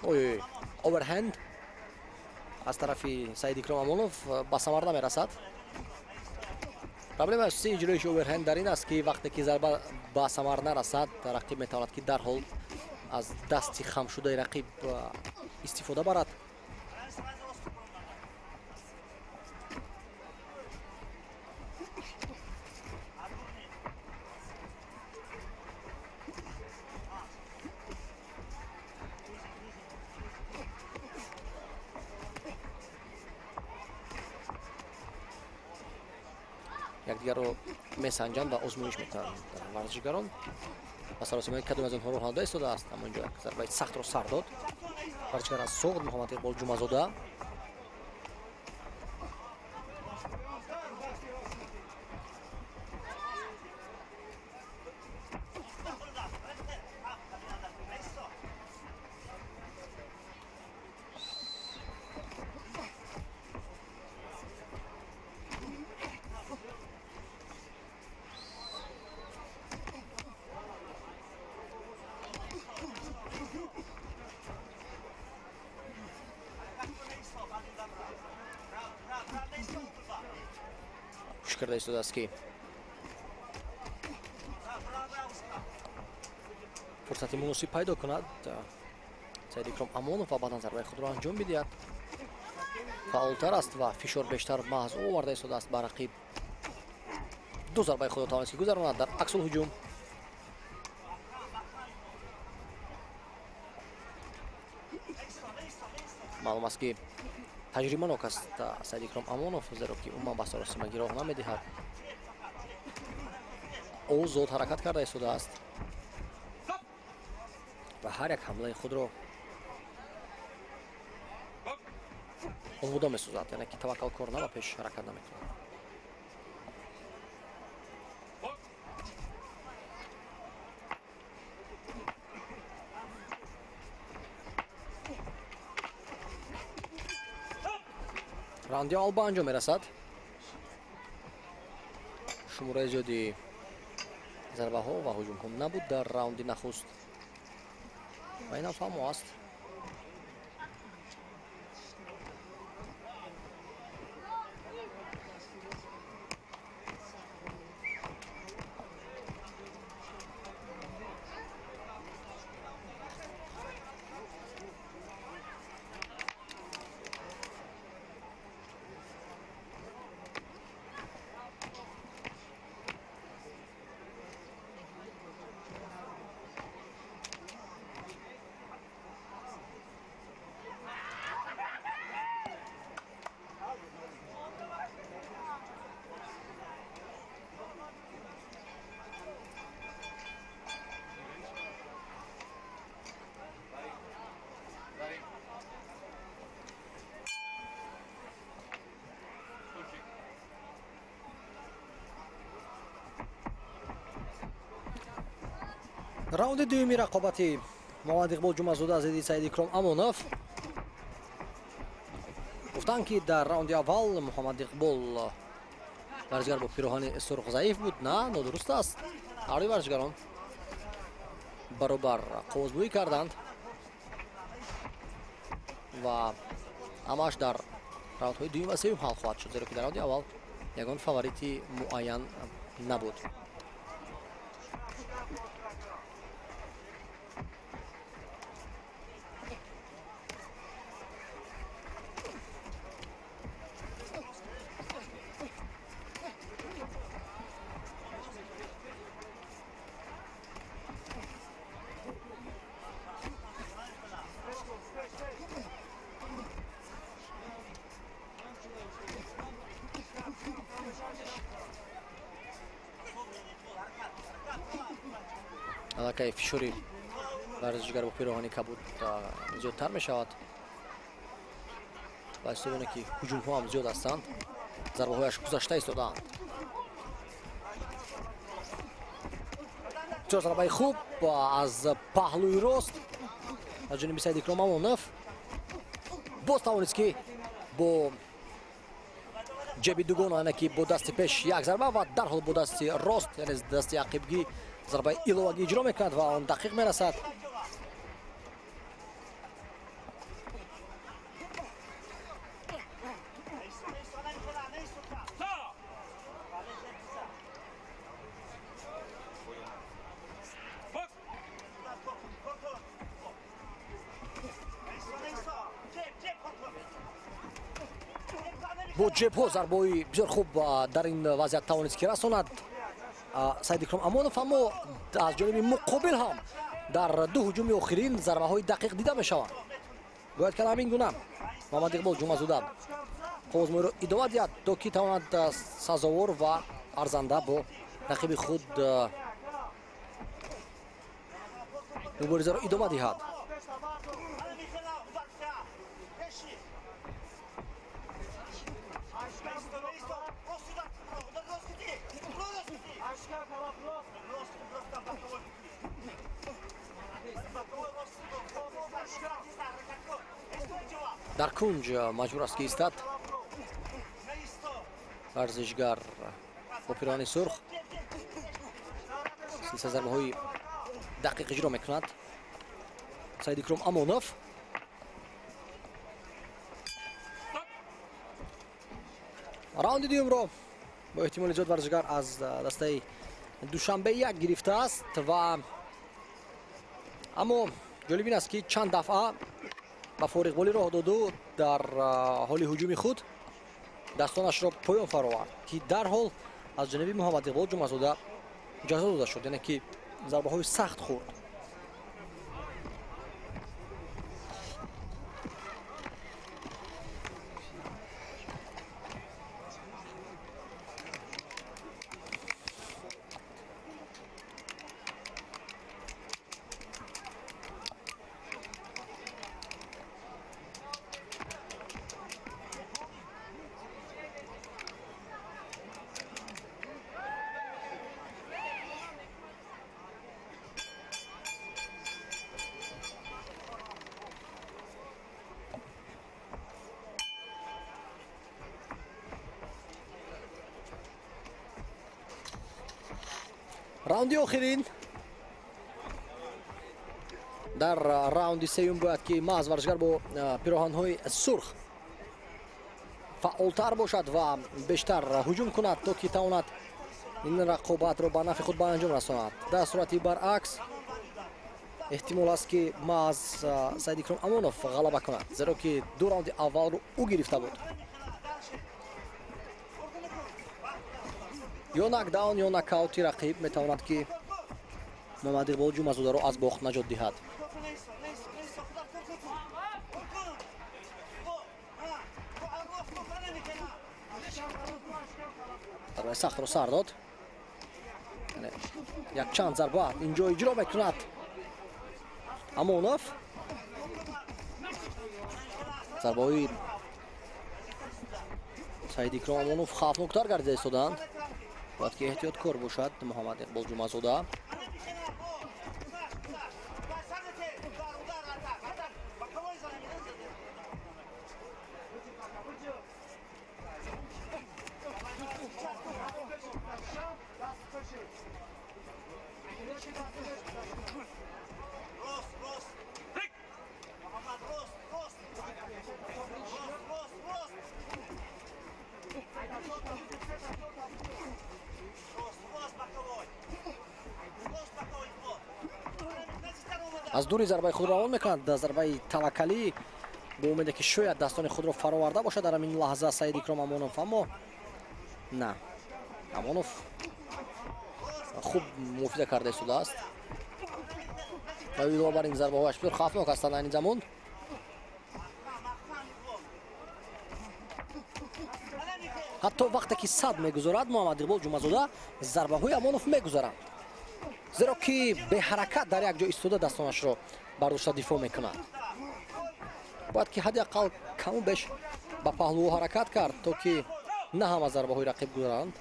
اوی اوورهند از طرف سعید اکرم امانوف به ثمر نمیرسد. Проблемаи асосии иҷрои оверҳенд дар ин аст ки вақте ки зарба ба самар нарасад, рақиб метавонад ки дарҳол аз дасти хамшудаи рақиб истифода барад. якдигарро месанҷанд ва озмоиш мекунанд варзишгарон ва саросимаи кадом аз онҳоро ҳонда истодааст. ҳамонҷо як зарбаи сахтро сар дод варзишгар аз соғд муҳаммад иқбол ҷумазода. кӯшиш карда истодааст ки фурсати муносиб пайдо кунад. Саидикром Амонов ва баъдан зарбаи худро анҷом бидиҳад. фаъолтар аст ва фишор бештар маҳз оварда истодааст ба рақиб. ду зарбаи худро тавонист ки гузаронад дар аксулҳуҷум. маълум аст ки таҷрибанок аст Саидикром Амонов, зеро ки умуман ба саросимагӣ роҳ намедиҳад. озод ҳаракат карда истодааст ва ҳар як ҳамлаи худро омода месозад, яъне ки таваккалкорона ба пеш ҳаракат намекунад. раунди аввал ба анҷом мерасад. шумораи зиёди зарбаҳо ва ҳуҷумҳо набуд дар раунди нахуст ва ин ҳамо аст. раунди дуюми рақобати муҳаммад иқбол ҷумазода зидди Саидикром Амонов. гуфтанд ки дар раунди аввал муҳаммад иқбол варзишгар бо пироҳани сурхзаиф буд. На, нодуруст аст. ҳарду варзишгарон баробар қовозгӯӣ карданд ва ҳамааш дар раундҳои дуюм ва сеюм ҳал хоҳад шуд, зеро ки дар раунди аввал ягон фаворити муайян набуд. аллакай фишори варзишгар бо пироҳани кабуд зиёдтар мешавад. баъди соне ки ҳуҷумҳо ҳам зиёд ҳастанд, зарбаҳояш гузашта истодаанд. бисёр зарбаи хуб аз паҳлӯи рост аз ҷониби Саидикром Амонов. боз тавонист ки бо ҷеби дугон, яъне ки бо дасти пеш як зарба ва дарҳол бо дасти рост, яъне дасти ақибгӣ зарбаи иловагӣ иҷро мекунад ва он дақиқ мерасад. бо ҷебҳо зарбаҳои бисёр хуб дар ин вазъият тавонист ки расонад Саидикрам Амонов, аммо аз ҷониби муқобил ҳам дар ду ҳуҷуми охирин зарбаҳои дақиқ дида мешаванд. бояд ки ҳамин гуна Муҳаммад Иқбол Ҷумазода қовозмоиро идома диҳад то ки тавонад сазовор ва арзанда бо рақиби худ муборизаро идома диҳад. дар кунҷ маҷбур аст ки истад варзишгар бо пироҳани сурх силсила зарбаҳои дақиқ иҷро мекунад Саидикрам Амонов. раунди дуюмро бо эҳтимоли зиёд варзишгар аз дастаи душанбе як гирифтааст ва аммо ҷолиб ин аст ки чанд дафъа ба фориқболӣ роҳ доду дар ҳоли ҳуҷуми худ дастонашро поён фаровард ки дарҳол аз ҷониби Муҳаммад Иқбол Ҷумазода ҷазо дода шуд, яъне ки зарбаҳои сахт хӯрд. раунди охирин дар раунди сеюм бояд ки маҳз варзишгар бо пироҳанҳои сурх фаъолтар бошад ва бештар ҳуҷум кунад то ки тавонад ин рақобатро ба нафи худ ба анҷом расонад. дар сурати баръакс эҳтимол аст ки маҳз Саидикрам Амонов ғалаба кунад, зеро ки ду раунди аввалро ӯ гирифта буд. ё нокдаун ё нокаути рақиб метавонад ки Муҳаммад Иқбол Ҷумазодаро аз бохт наҷот диҳад. зарбаи сахтро сар дод. якчанд зарба инҷо иҷро мекунад Амонов. зарбаҳои Саидикрам Амонов хавфноктар гардида истоданд. бояд ки эҳтиёткор бошад Муҳаммад Иқбол Ҷумазода. аз дури зарбаи худро равон мекунад, зарбаи таваккалӣ бо умеде ки шояд дастони худро фароварда бошад дар ҳамин лаҳза Саидикрам Амонов, аммо на, Амонов хуб муофиза карда истодааст. ва илова бар ин зарбаҳояш бисёр хавфнок ҳастанд айни замон. ҳатто вақте ки сад мегузорад Муҳаммад Иқбол Ҷумазода зарбаҳои Амонов мегузаранд, зеро ки беҳаракат дар як ҷо истода дастонашро бардошта дифоъ мекунад. бояд ки ҳадди ақал каму беш ба паҳлӯ ҳаракат кард то ки на ҳама зарбаҳои рақиб гузаранд.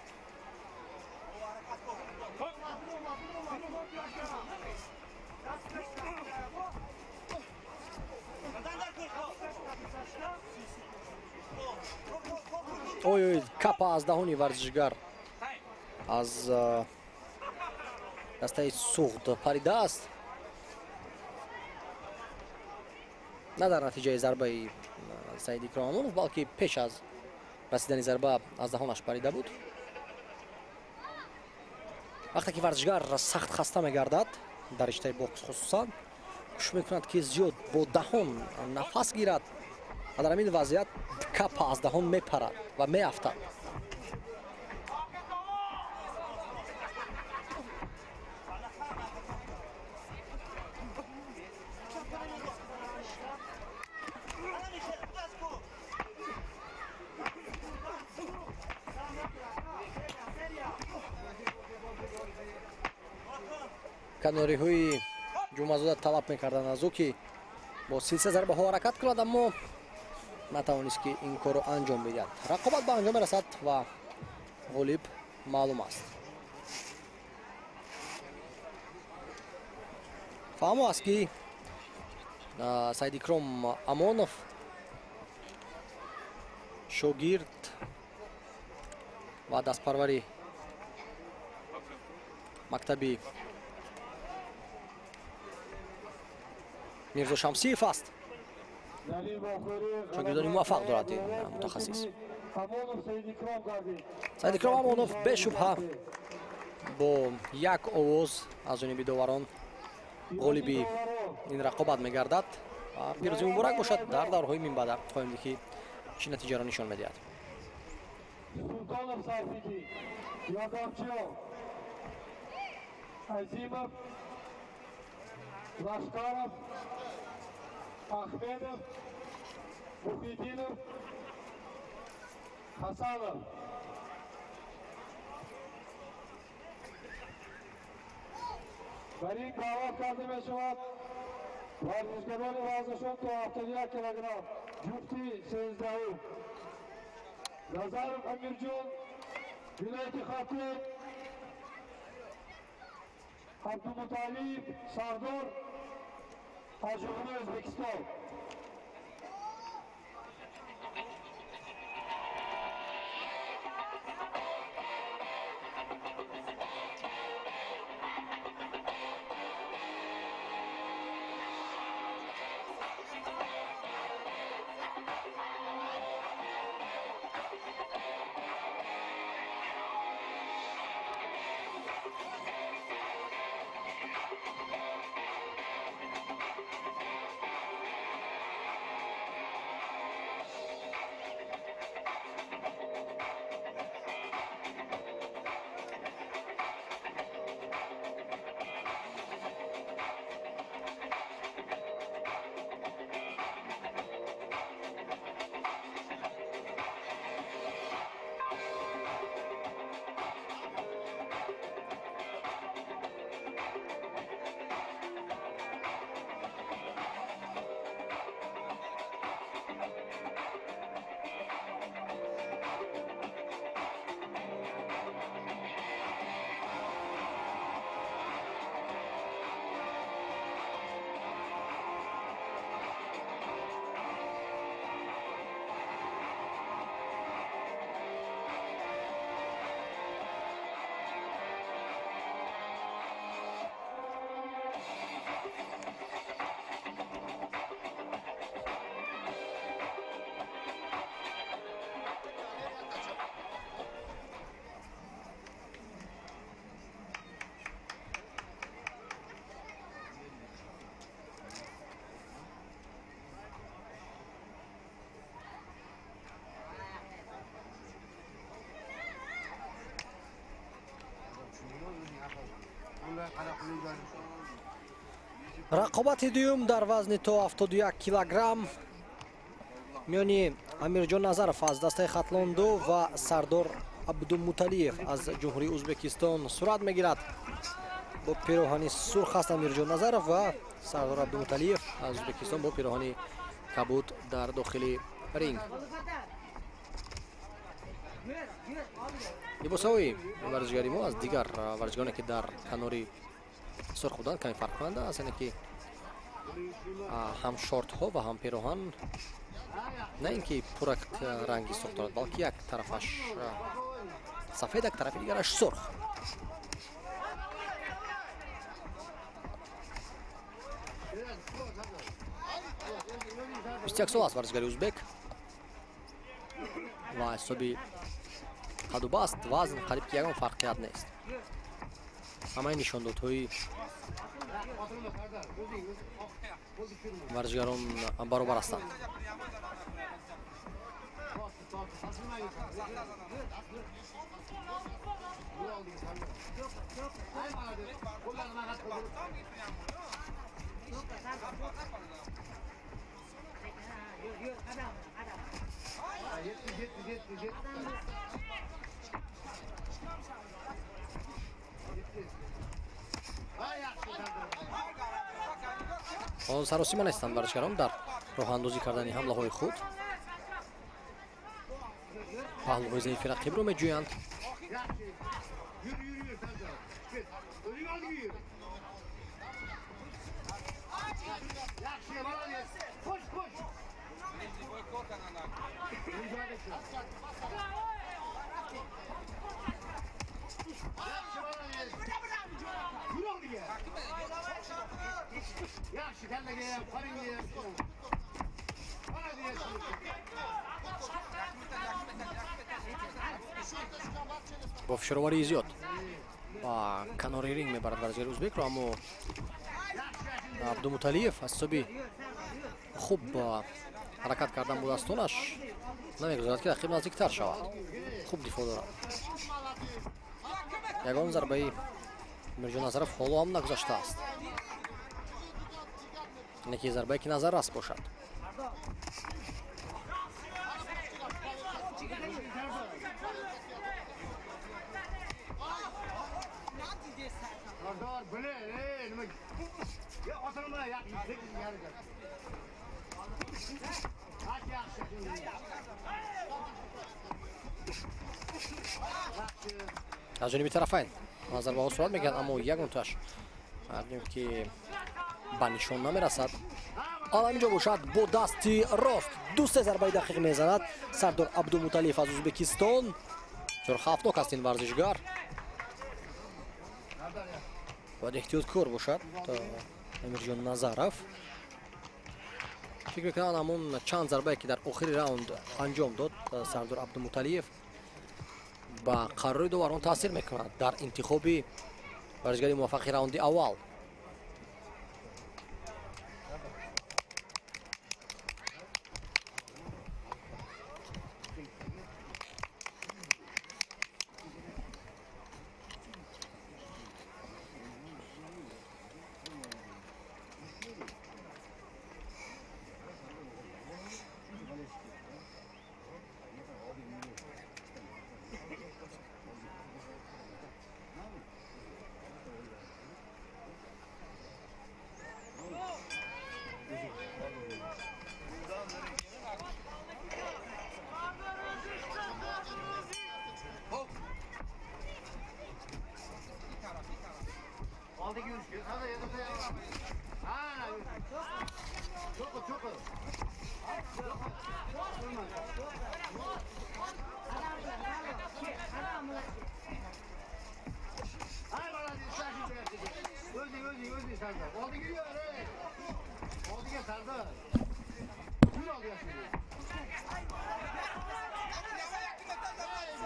ой капа аз даҳони варзишгар аз дастаи суғд паридааст. на дар натиҷаи зарбаи Саидикрам Амонов, балки пеш аз расидани зарба аз даҳонаш парида буд. вақте ки варзишгар сахт хаста мегардад дар риштаи бокс хусусан, кӯшиш мекунад ки зиёд бо даҳон нафас гирад дар ҳамин вазъият дика паздаҳон мепарад ва меафтад. канориҳои ҷумъазода талаб мекарданд аз ӯ ки бо силсила зарбаҳо ҳаракат кунад, аммо натавонист ки ин корро анҷом бидиҳад. рақобат ба анҷом мерасад ва ғолиб маълум аст. фаҳмо аст ки Саидикром Амонов шогирд ва дастпарвари мактаби Мирзо Шамсиев аст. шогирдони муваффақ дорад ин мутахассис. Саидикром Амонов бешубҳа бо як овоз аз ҷониби доварон ғолиби ин рақобат мегардад. пирӯзӣ муборак бошад. дар давраҳои минбаъда хоҳем дид ки чӣ натиҷаро нишон медиҳад. Султонов Сайфиддин, Ёрдамчиёв, Азимов, Лашкаров, Ахмедов, Мухиддинов, Хасанов. Бар ин даъват карда мешавад варзишгарони вазнашон то 71 килограмм, ҷуфти 13. Назаров Амирҷон, вилояти Хатиб, Абдумуталиев Сардор аз ҷумҳурии Ӯзбекистон. рақобати дуюм дар вазни то 71 килограмм миёни Амирҷон Назаров аз дастаи Хатлонду ва Сардор Абдумуталиев аз ҷумҳурии Ӯзбекистон сурат мегирад. бо пироҳани сурх аст Амирҷон Назаров ва Сардор Абдумуталиев аз Ӯзбекистон бо пироҳани кабуд дар дохили ринг. либосҳои варзишгари мо аз дигар варзишгароне ки дар канори сурх буданд каме фарқкунанда аст, яъне ки ҳам шортҳо ва ҳам пироҳан на ин ки пурра ранги сурх дорад, балки як тарафаш сафед, як тарафи дигараш сурх. 21 сол аст варзишгари ӯзбек ва ҳисоби қаду баст вазн қариб ки ягон фарқият нест. ҳамаи нишондодҳои варзишгарон баробар ҳастанд. саросима нестанд варзишгарон дар роҳандозӣ кардани ҳамлаҳои худ. паҳлӯҳои заифи рақибро меҷӯянд. бо фишороварии зиёд ва канори ринг мебарад варзишгари ӯзбекро, аммо абдумуталиев аз ҳисоби хуб ҳаракат кардан бо дастонаш намегузорад ки рақиб наздиктар шавад. хуб дифоъ дорад. ягон зарбаи Мирҷон Назаров ҳоло ҳам нагузаштааст. яке зарбае ки назаррас бошад. аз ҷониби тарафайн зарбаҳо сурат мегирад, аммо ягонташ мардем ки ба нишон намерасад. аланҷо бошад бо дасти рост дусе зарбаи дақиқ мезанад Сардор Абдумуталиев аз Ӯзбекистон. чор хавфнок аст ин варзишгар. бояд эҳтиёткор бошад Амирҷон Назаров. фикр мекунам ҳамон чанд зарбае ки дар охири раунд анҷом дод Сардор Абдумуталиев ба қарори доварон таъсир мекунад дар интихоби варзишгари муваффақи раунди аввал.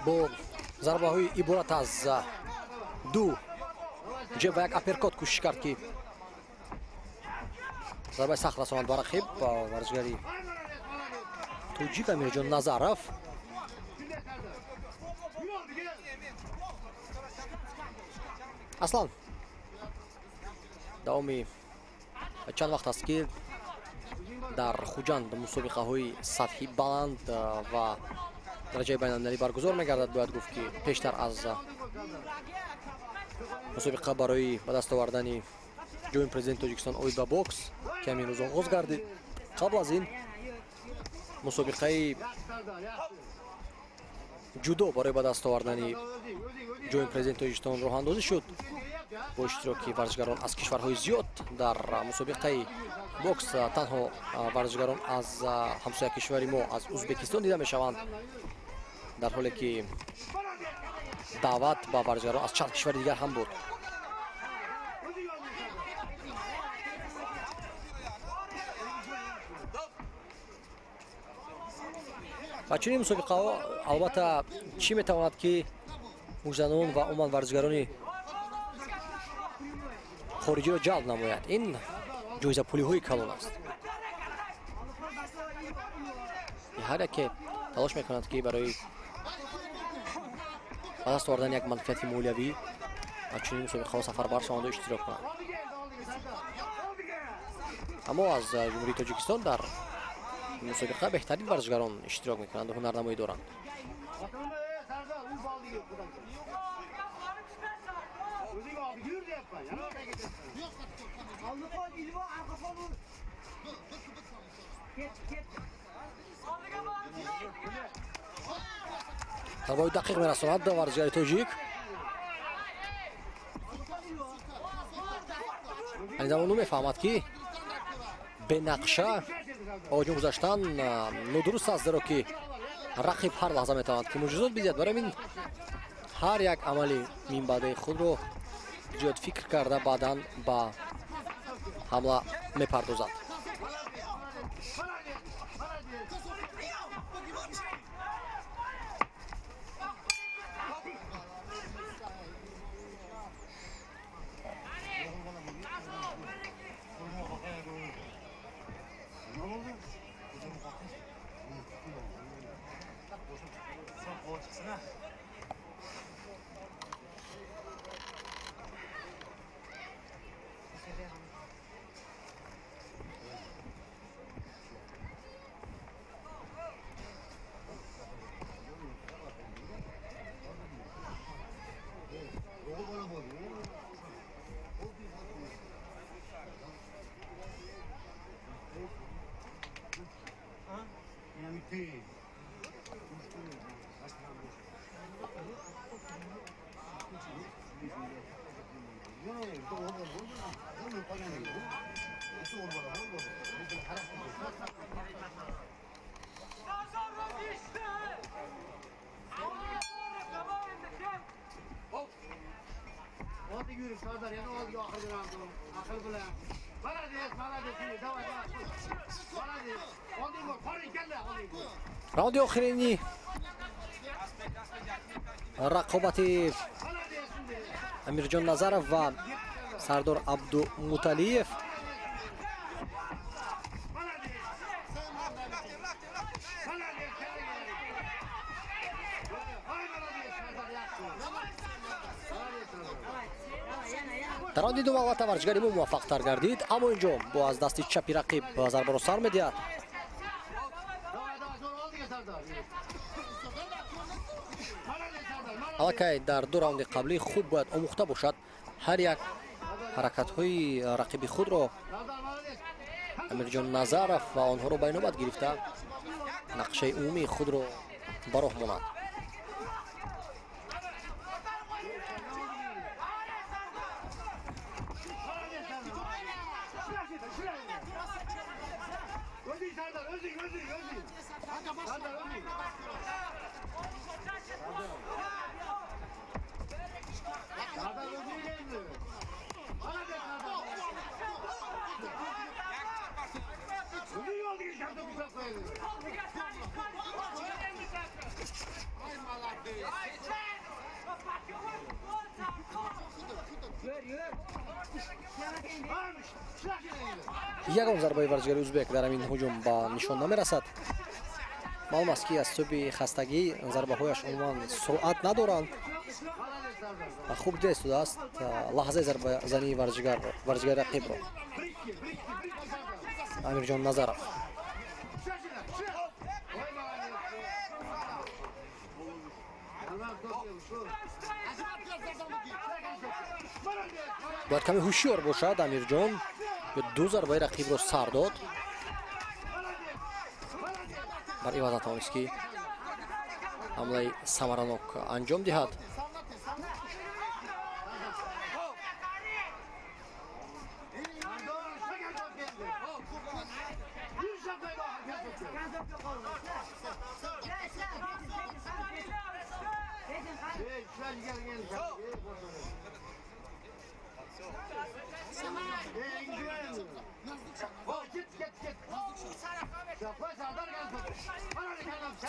бо зарбаҳои иборат аз ду ҷеб ва як аперкот кӯшиш кард ки зарбаи сахт расонад ба рақиб варзишгари тоҷик Амирҷон Назаров. аслан давоми чанд вақт аст ки дар хуҷанд мусобиқаҳои сатҳи баланд ва дараҷаи байналмилалӣ баргузор мегардад. бояд гуфт ки пештар аз мусобиқа барои ба даст овардани ҷоми президенти Тоҷикистон Оиба бокс ки ҳамин рӯз оғоз гардид, қабл аз ин мусобиқаи ҷудо барои ба даст овардани ҷоми президенти Тоҷикистон роҳ андозӣ шуд бо иштироки варзишгарон аз кишварҳои зиёд. дар мусобиқаи бокс танҳо варзишгарон аз ҳамсояи кишвари мо аз Ӯзбекистон дида мешаванд, дар ҳоле ки даъват ба варзишгарон аз чанд кишвари дигар ҳам буд. ва чунин мусобиқаҳо албатта чӣ метавонад ки мӯжзанон ва умуман варзишгарони хориҷиро ҷалб намояд. Ин ҷоиза пулиҳои калон аст. ҳар яке талош мекунад ки барои ба даст овардани як манфиати молиявӣ ва чунин мусобиқаҳо сафарбар шаванду иштирок кунанд. аммо аз ҷумҳурии Тоҷикистон дар мусобиқа беҳтарин варзишгарон иштирок мекунанд ва ҳунарнамоӣ доранд. зарбаи дақиқ мерасонад варзишгари тоҷик. ин замон мефаҳмад ки бенақша оҷон гузаштан нодуруст аст, зеро ки рақиб ҳар лаҳза метавонад ки муҷизот бидиҳад. барои ин ҳар як амали минбаъдаи худро зиёд фикр карда баъдан ба ҳамла мепардозад. раунди охирини рақобати амирҷон назаров ва сардор абдумуталиев. дар раунди дум албатта варзишгари мо муваффақтар гардид, аммо инҷо бо аз дасти чапи рақиб зарбаро сар медиҳад. аллакай дар ду раунди қаблӣ хуб бояд омӯхта бошад ҳар як ҳаракатҳои рақиби худро. амирҷон назаров ва онҳоро ба инобат гирифта нақшаи умумии худро ба роҳ монад. ягон зарбаи варзишгари ӯзбек дар ҳамин ҳуҷум ба нишон намерасад. маълум аст ки аз сӯби хастагӣ зарбаҳояш умуман суръат надоранд ва хуб дида истодааст лаҳзаи зарбазании варзишгари рақибро. амирҷон назаров бояд каме ҳушёр бошад. амирҷон ду зарбаи рақибро сар дод. бар иваз натавонист ки ҳамлаи самаранок анҷом диҳад.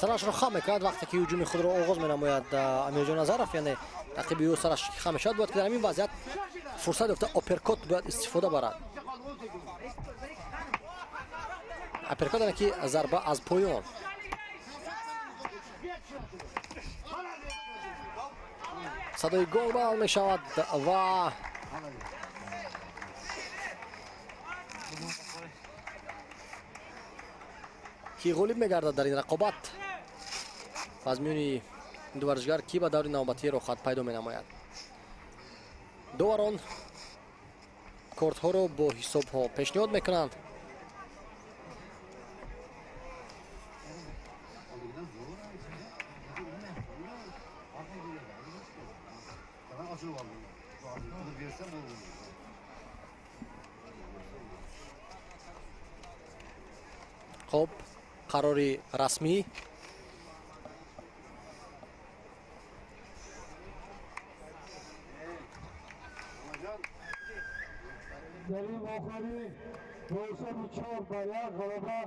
сарашро хам мекунад вақте ки ҳуҷуми худро оғоз менамояд амирҷон назаров, яъне рақиби ӯ сараш хам мешавад. бояд ки дар ҳамин вазъият фурсат ёфта оперкот бояд истифода барад. Аперкот ана ки зарба аз поён. садои гол баланд мешавад ва ки ғолиб мегардад дар ин рақобат. аз миёни ду варзишгар ки ба даври навбатии рохат пайдо менамояд. доварон кортҳоро бо ҳисобҳо пешниҳод мекунанд. хоб қарори расмӣ. Derib oxiri boysa bu 4-1 g'alaba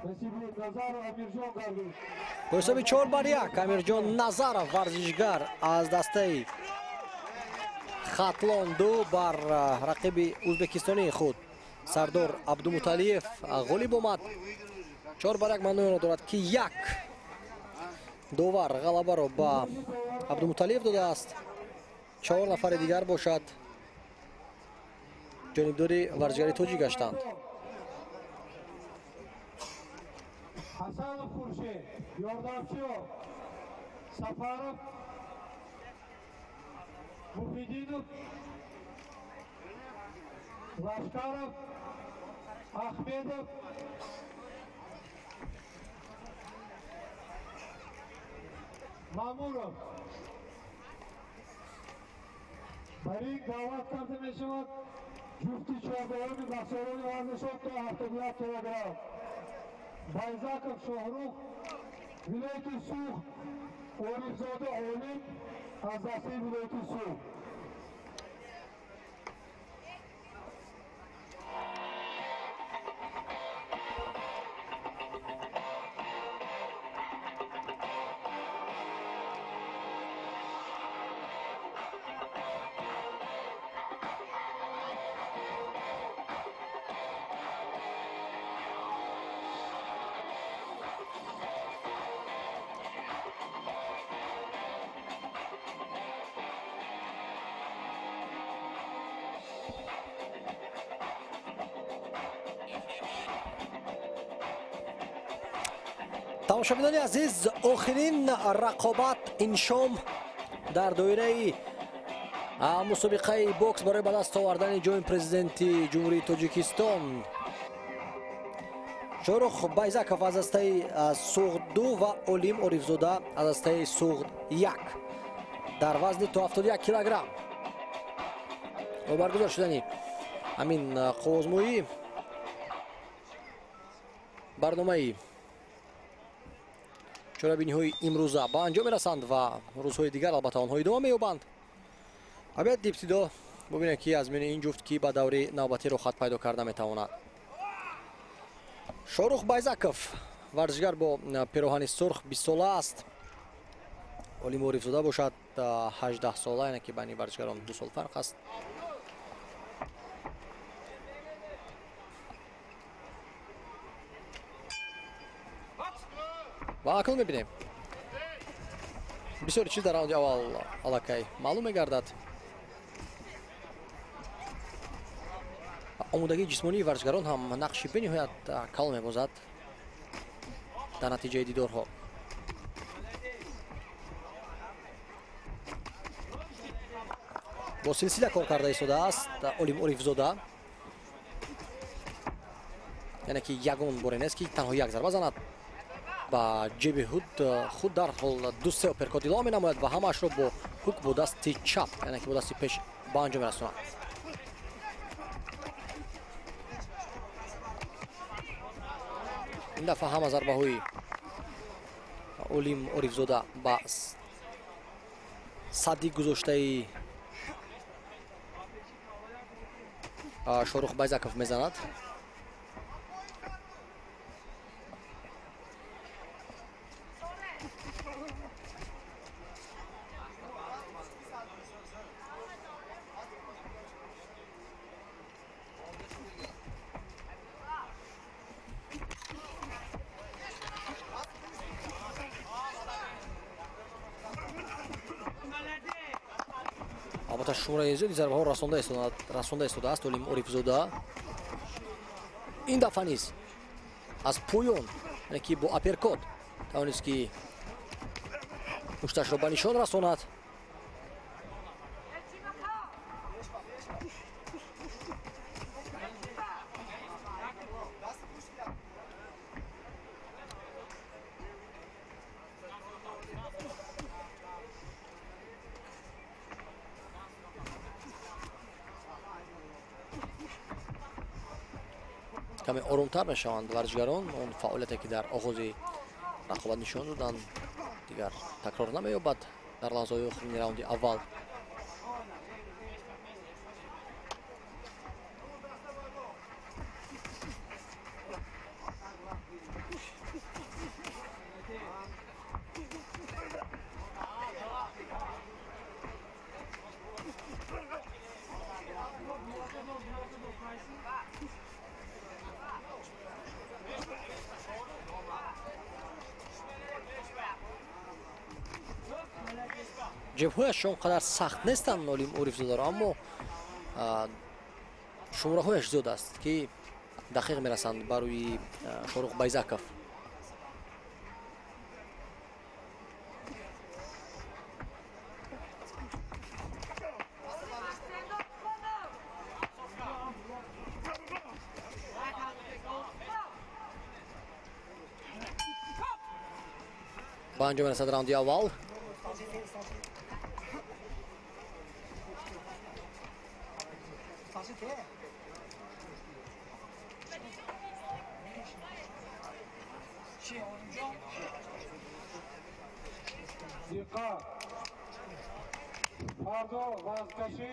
nasibi Nazar Amirjon qardi. бо ҳисоби 4-1 Амирҷон Назаров варзишгар аз дастаи хатлонду бар рақиби ӯзбекистонии худ Сардор Абдумуталиев ғолиб омад. 4-1 маъноиро дорад ки як довар ғалабаро ба Абдумуталиев додааст. 4 нафари дигар бошад ҷонибдори варзишгари тоҷик гаштанд. Hasanov Xurshid, yordamchi Safarov, Muhidinov, Lashkarov, Ahmedov, Mamurov. Barik davet kartı meşhur. Jufti çorbalarını basarını varmışok da artıklar kilogram. Bayzakov Shohruh, Vilayeti Suh, Orifzoda Olim, Azasi Vilayeti Suh. тамошобинони азиз, охирин рақобат ин шом дар доираи мусобиқаи бокс барои ба даст овардани ҷои президенти ҷумҳурии Тоҷикистон Шорух Байзаков аз дастаи суғд 2 ва Олим Орифзода аз дастаи суғд 1 дар вазни то 71 килограмм ва баргузор шудани ҳамин қувозмоӣ барномаи чорабиниҳои имрӯза ба анҷом мерасанд ва рӯзҳои дигар албатта онҳо идома меёбанд. Абед ибтидо бубинем ки аз миёни ин ҷуфт ки ба даври навбатӣ рохат пайдо карда метавонад. Шорух Байзаков варзишгар бо пироҳани сурх 20 сола аст. Олим Орифзода бошад 18 сола, яъне ки байни варзишгарон 2 сол фарқ аст. ва акл мебинем бисёр чиз дар раунди аввал аллакай маълум мегардад. омодагии ҷисмонии варзишгарон ҳам нақши бениҳоят кал мебозад дар натиҷаи дидорҳо. бо силсила кор карда истодааст Олим Орифзода, яъне ки ягон боре нест ки танҳо як зарба занад. ба ҷеби худ дарҳол 2-3 оперкот илова менамояд ва ҳамаашро бо ҳук бо дасти чап, яъне ки бо дасти пеш ба анҷом мерасонад. ин дафъа ҳама зарбаҳои Олим Орифзода ба садди гузоштаи Шорух Байзаков мезанад. албатта шумраи зиёди зарбаҳо расонда истодааст Олим Орифзода. Ин дафъа низ аз поён яъне ки бо аперкот тавонист ки пушташро ба нишон расонад. کمی آرومتر میشوند ورزشگران. اون فعالیتی که در آغاز رقابت نشان دادند دیگر تکرار نمی‌یابد در لحظه‌های آخرین راوند اول. ҷебҳояш онқадар сахт нестанд Олим Орифзодаро, аммо шумраҳояш зиёд аст ки дақиқ мерасанд ба рӯи Шорух Байзаков. ба анҷом мерасад раунди аввал. Diqqat! Fardo vazkashi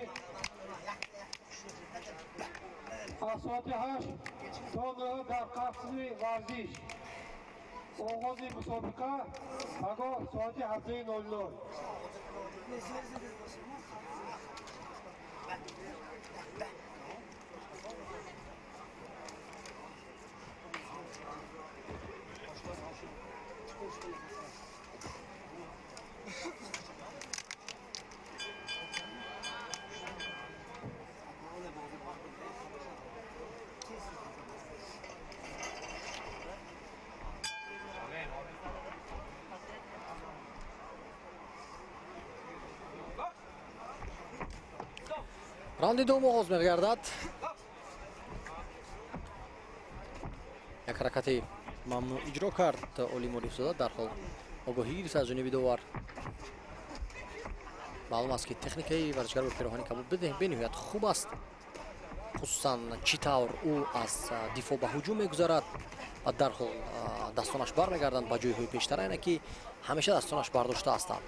asoti 8 sonra dar qafsli varzish. Oğozi musobika ago soati 7:00. раунди дуввум оғоз мегардад. як ҳаракати мамнӯъ иҷро кард Олим Орифзода. дарҳол огоҳӣ гирифт аз ҷониби довар. маълум аст ки техникаи варзишгар бо пироҳани кабуд бениҳоят хуб аст, хусусан чӣ тавр ӯ аз дифоъ ба ҳуҷум мегузарад ва дарҳол дастонаш бармегарданд ба ҷойҳои пештар, яъне ки ҳамеша дастонаш бардошта ҳастанд.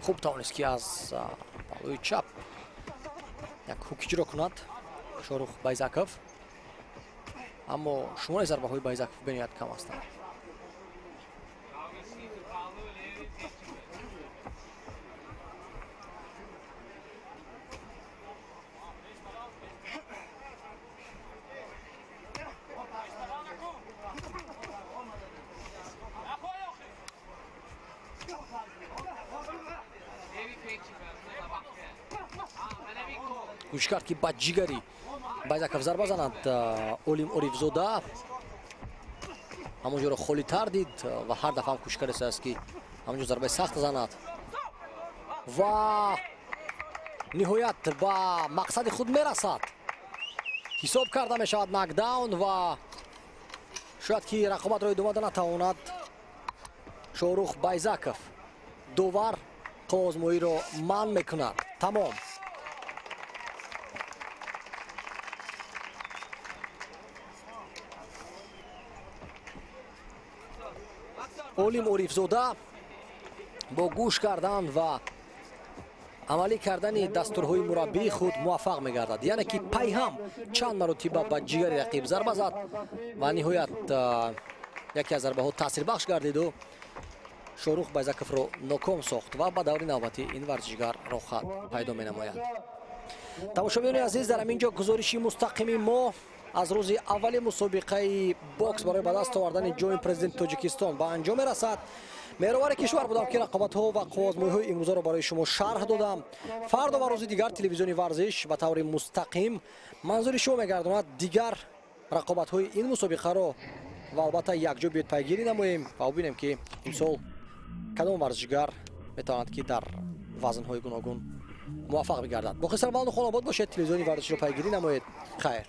хуб тавонист ки аз балои чап як ҳук иҷро кунад Шорух Байзаков, аммо шумораи зарбаҳои Байзаков бениҳоят кам ҳастанд. кӯшиш кард ки ба ҷигари Байзаков зарба занад Олим Орифзода, ҳамон ҷоро холитар дид ва ҳар дафъа ҳам кӯшиш кардааст ки ҳамон ҷо зарбаи сахт занад ва ниҳоят ба мақсади худ мерасад. ҳисоб карда мешавад нокдаун ва шояд ки рақобатро идома дода натавонад Шорух Байзаков. довар қувозмоиро манъ мекунад. Тамом. олим орифзода бо гӯш кардан ва амалӣ кардани дастурҳои мураббии худ муваффақ мегардад. яъне ки пай ҳам чанд маротиба ба ҷигари рақиб зарба зад ва ниҳоят яке аз зарбаҳо таъсирбахш гардиду шорух байзаковро ноком сохт ва ба даври навбатӣ ин варзишгар рохат пайдо менамояд. тамошобинони азиз, дар ҳамин ҷо гузориши мустақими мо аз рӯзи аввали мусобиқаи бокс барои ба даст овардани ҷоми президенти Тоҷикистон ба анҷом мерасад. меҳровари кишвар будам ки рақобатҳо ва қувозмоиҳои имрӯзаро барои шумо шарҳ додам. фардо ва рӯзи дигар телевизиони варзиш ба таври мустақим манзури шумо мегардонад дигар рақобатҳои ин мусобиқаро ва албатта якҷо биёед пайгирӣ намоем ва бубинем ки имсол кадом варзишгар метавонад ки дар вазнҳои гуногун муваффақ бигардад. бо хисар баланду хонобод бошед, телевизиони варзишро пайгирӣ намоед. хайр.